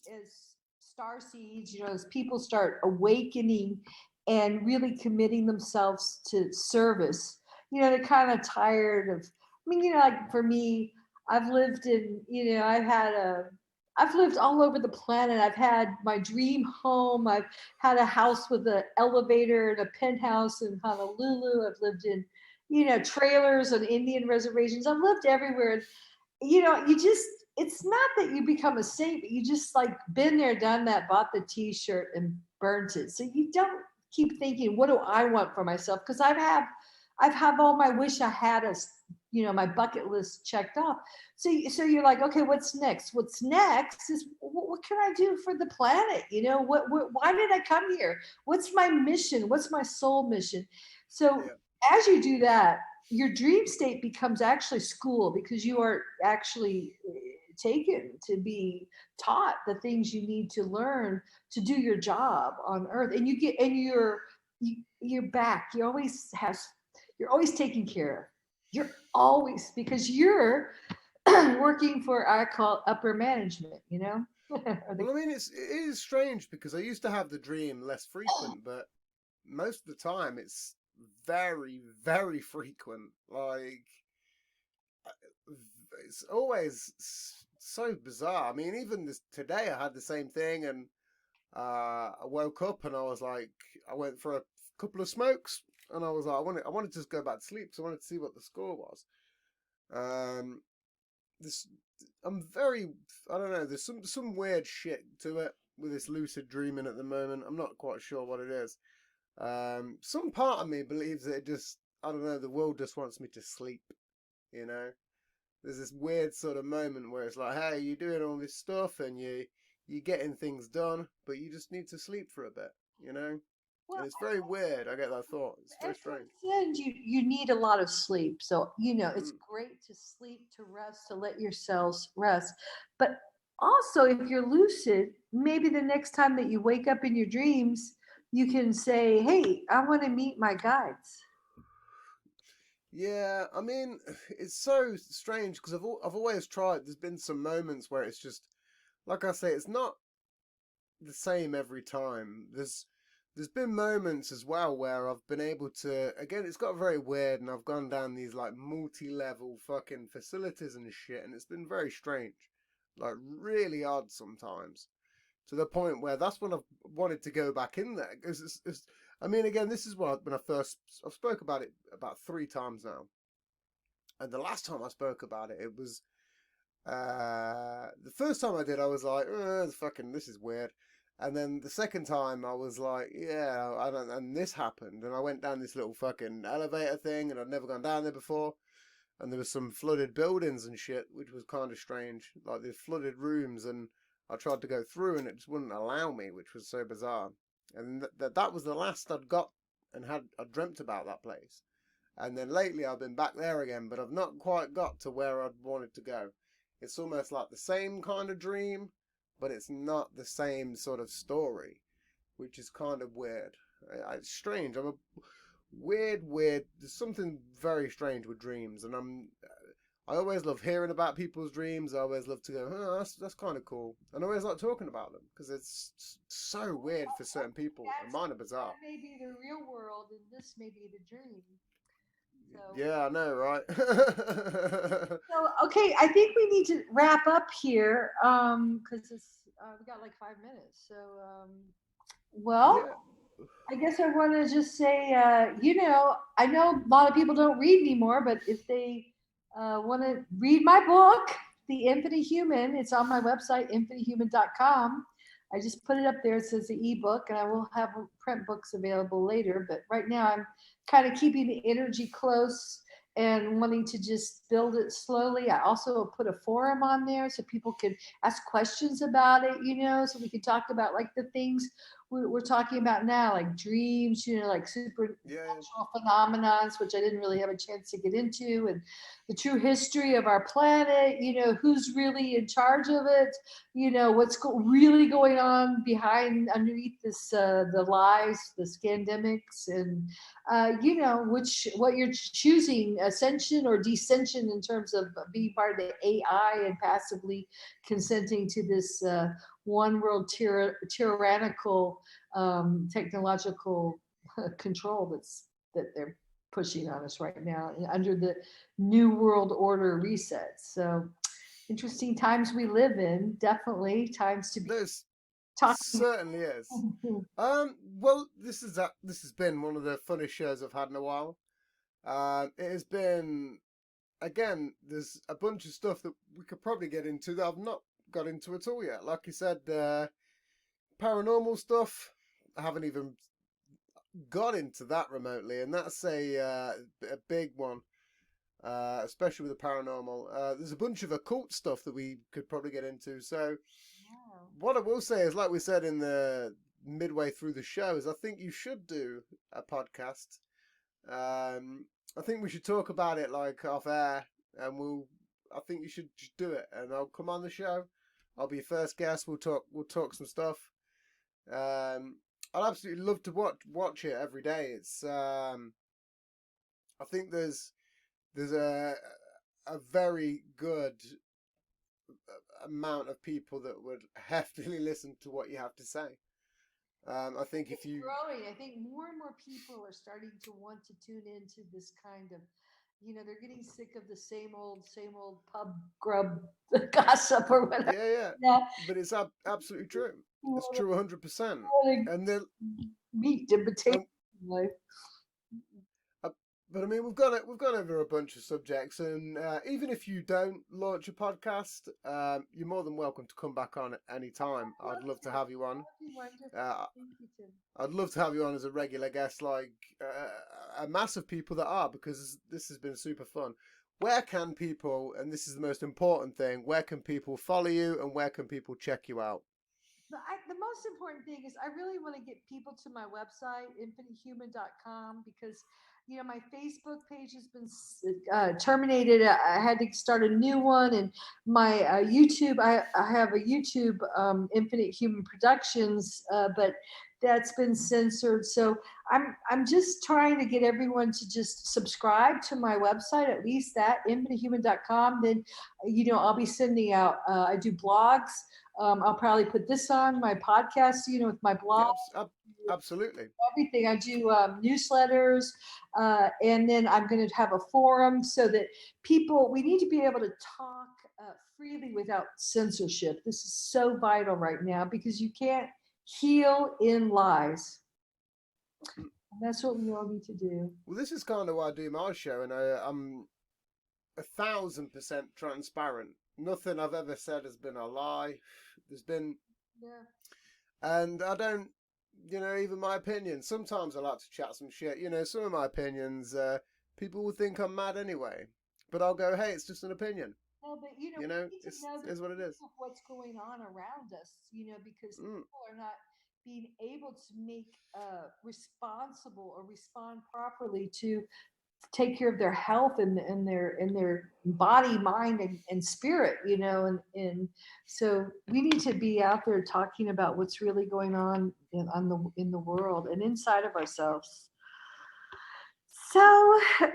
star seeds, as people start awakening and really committing themselves to service, they're kind of tired of. I mean, like for me, I've lived in, I've lived all over the planet. I've had my dream home. I've had a house with an elevator and a penthouse in Honolulu. I've lived in, trailers on Indian reservations. I've lived everywhere. You just, it's not that you become a saint, but you just like been there, done that, bought the t-shirt and burnt it. So you don't keep thinking, what do I want for myself? Because I've all my wish I had as, my bucket list checked off. So you're like, okay, what's next? What's next is what can I do for the planet? Why did I come here? What's my mission? What's my soul mission? So yeah. as you do that, your dream state becomes actually school, because you are actually taken to be taught the things you need to learn to do your job on earth, and you're back. You're always taken care of. You're always, because you're working for, I call upper management, or the. Well, I mean, it is strange because I used to have the dream less frequent, but most of the time it's very, very frequent. Like, it's always so bizarre. I mean, even today I had the same thing, and I woke up and I was like, I went for a couple of smokes, and I was like, I wanted to just go back to sleep, so I wanted to see what the score was. Um, this, I'm very, I don't know. There's some weird shit to it with this lucid dreaming at the moment. I'm not quite sure what it is. Some part of me believes that I don't know, the world just wants me to sleep, you know? There's this weird sort of moment where it's like, hey, you're doing all this stuff and you're getting things done, but you just need to sleep for a bit, you know? And Well, it's very weird. I get that thought. It's very everyone strange. said you need a lot of sleep. So, it's Mm. great to sleep, to rest, to let your cells rest. But also, if you're lucid, maybe the next time that you wake up in your dreams, you can say, hey, I want to meet my guides. Yeah, I mean, it's so strange because I've always tried. There's been some moments where it's just, like I say, it's not the same every time. There's been moments as well where I've been able to, again, it's got very weird, and I've gone down these like multi-level fucking facilities and shit, and it's been very strange, like really odd sometimes, to the point where that's when I've wanted to go back in there. Because I mean, again, this is what I've spoke about it about 3 times now, and the last time I spoke about it, it was the first time I did, I was like, fucking, this is weird. And then the second time, I was like, yeah, I don't, and this happened. And I went down this little fucking elevator thing, and I'd never gone down there before. And there was some flooded buildings and shit, which was kind of strange. Like, there's flooded rooms, and I tried to go through, and it just wouldn't allow me, which was so bizarre. And that was the last I'd got and I dreamt about that place. And then lately, I've been back there again, but I've not quite got to where I'd wanted to go. It's almost like the same kind of dream, but it's not the same sort of story, which is kind of weird. It's strange. I'm a weird. There's something very strange with dreams, and I always love hearing about people's dreams. I always love to go, oh, that's kind of cool, and I always like talking about them because it's so weird for certain people, and mine are bizarre. That may be the real world, and this may be the dream. So, Yeah, I know, right? so okay, I think we need to wrap up here, because it's we got like 5 minutes. So, well, Yeah. I guess I want to just say, I know a lot of people don't read anymore, but if they want to read my book, The Infinite Human, it's on my website, infinitehuman.com. I just put it up there. It says the ebook, and I will have print books available later. But right now, I'm kind of keeping the energy close and wanting to just build it slowly. I also put a forum on there so people can ask questions about it, so we can talk about like the things we're talking about now, like dreams, like supernatural Yeah, phenomenons, which I didn't really have a chance to get into, and the true history of our planet, who's really in charge of it, what's really going on underneath this, the lies, the scandemics, and what you're choosing, ascension or descension, in terms of being part of the AI and passively consenting to this one world tyrannical technological control that they're pushing on us right now under the new world order reset. So interesting times we live in. Definitely times to be there's talking. certainly is. Well, this has been one of the funnest shows I've had in a while. It has been, again, there's a bunch of stuff that we could probably get into that I've not got into at all yet. Like you said, paranormal stuff. I haven't even got into that remotely, and that's a big one, especially with the paranormal. There's a bunch of occult stuff that we could probably get into. So, Wow. what I will say is, like we said in the midway through the show, is I think you should do a podcast. I think we should talk about it like off air, and I think you should just do it, and I'll come on the show. I'll be your first guest. We'll talk. We'll talk some stuff. Um, I'd absolutely love to watch it every day. I think there's a very good amount of people that would heftily listen to what you have to say. I think if It's you, growing. I think more and more people are starting to want to tune into this kind of, they're getting sick of the same old pub grub gossip or whatever. yeah, yeah, Yeah, but it's absolutely true. you It's want true 100%. to And then, meat and potatoes um, in life. uh, but I mean, we've gone over a bunch of subjects, and even if you don't launch a podcast, you're more than welcome to come back on at any time. Love I'd love to to. have you on. That'd be wonderful. Uh, Thank you, Tim. I'd love to have you on as a regular guest, like a mass of people that are, because this has been super fun. Where can people, and this is the most important thing, where can people follow you and where can people check you out? The most important thing is I really want to get people to my website, infinitehuman.com, because my Facebook page has been terminated. I had to start a new one, and my YouTube. I have a YouTube, Infinite Human Productions, but that's been censored. So I'm just trying to get everyone to just subscribe to my website, at least that, infinitehuman.com. Then I'll be sending out. I do blogs. I'll probably put this on my podcast, with my blog, Yeah, absolutely. everything. I do newsletters, and then I'm going to have a forum so that we need to be able to talk freely without censorship. This is so vital right now because you can't heal in lies. And that's what we all need to do. Well, this is kind of why I do my show, and I'm 1,000% transparent. Nothing I've ever said has been a lie. There's been, Yeah. and I don't, even my opinions. Sometimes I like to chat some shit. Some of my opinions, people will think I'm mad anyway. But I'll go, hey, it's just an opinion. No, but we need to It's know the is what it is. truth of what's going on around us, because Mm. people are not being able to make responsible or respond properly to take care of their health and their body, mind, and spirit, and so we need to be out there talking about what's really going on in the world and inside of ourselves. So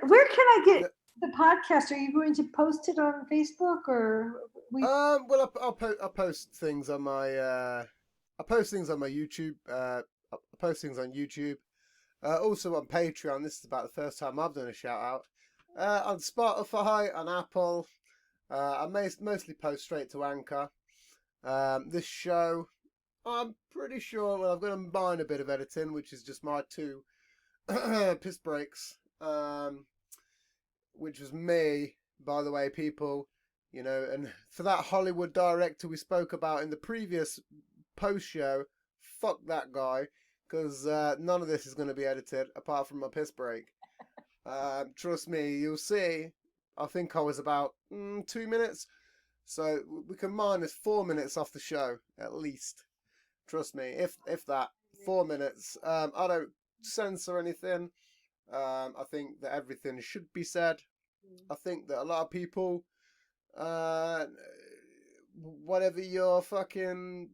where can I get Yeah. the podcast? Are you going to post it on Facebook or we? Well, I'll post things on my I post things on my YouTube. I post things on YouTube. Also on Patreon. This is about the first time I've done a shout out. On Spotify, on Apple. I mostly post straight to Anchor. This show, I'm pretty sure. Well, I've got to combine a bit of editing, which is just my two piss breaks. Which was me, by the way, people. You know, and for that Hollywood director we spoke about in the previous post show, fuck that guy, because none of this is going to be edited apart from my piss break. Trust me, you'll see. I think I was about 2 minutes, so we can minus 4 minutes off the show at least. Trust me, if that 4 minutes. I don't censor anything. I think that everything should be said. I think that a lot of people, uh, whatever your fucking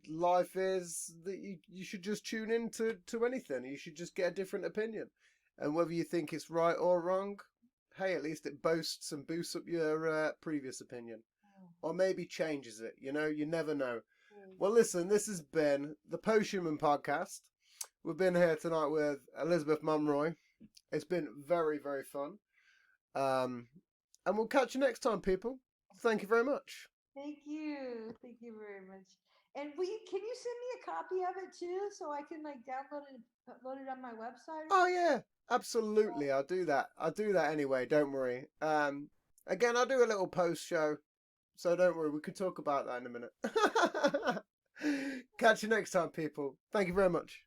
life is, that you should just tune in to anything. You should just get a different opinion. And whether you think it's right or wrong, hey, at least it boasts and boosts up your previous opinion. Or maybe changes it, you know, you never know. Well, listen, this has been the Posthuman Podcast. We've been here tonight with Elizabeth Monroy. It's been very, very fun. And we'll catch you next time, people. Thank you very much. Thank you. Thank you very much. And can you send me a copy of it too, so I can like download it and upload it on my website? Oh yeah, absolutely. I'll do that. I'll do that anyway. Don't worry. Again, I'll do a little post show, so don't worry. We could talk about that in a minute. Catch you next time, people. Thank you very much.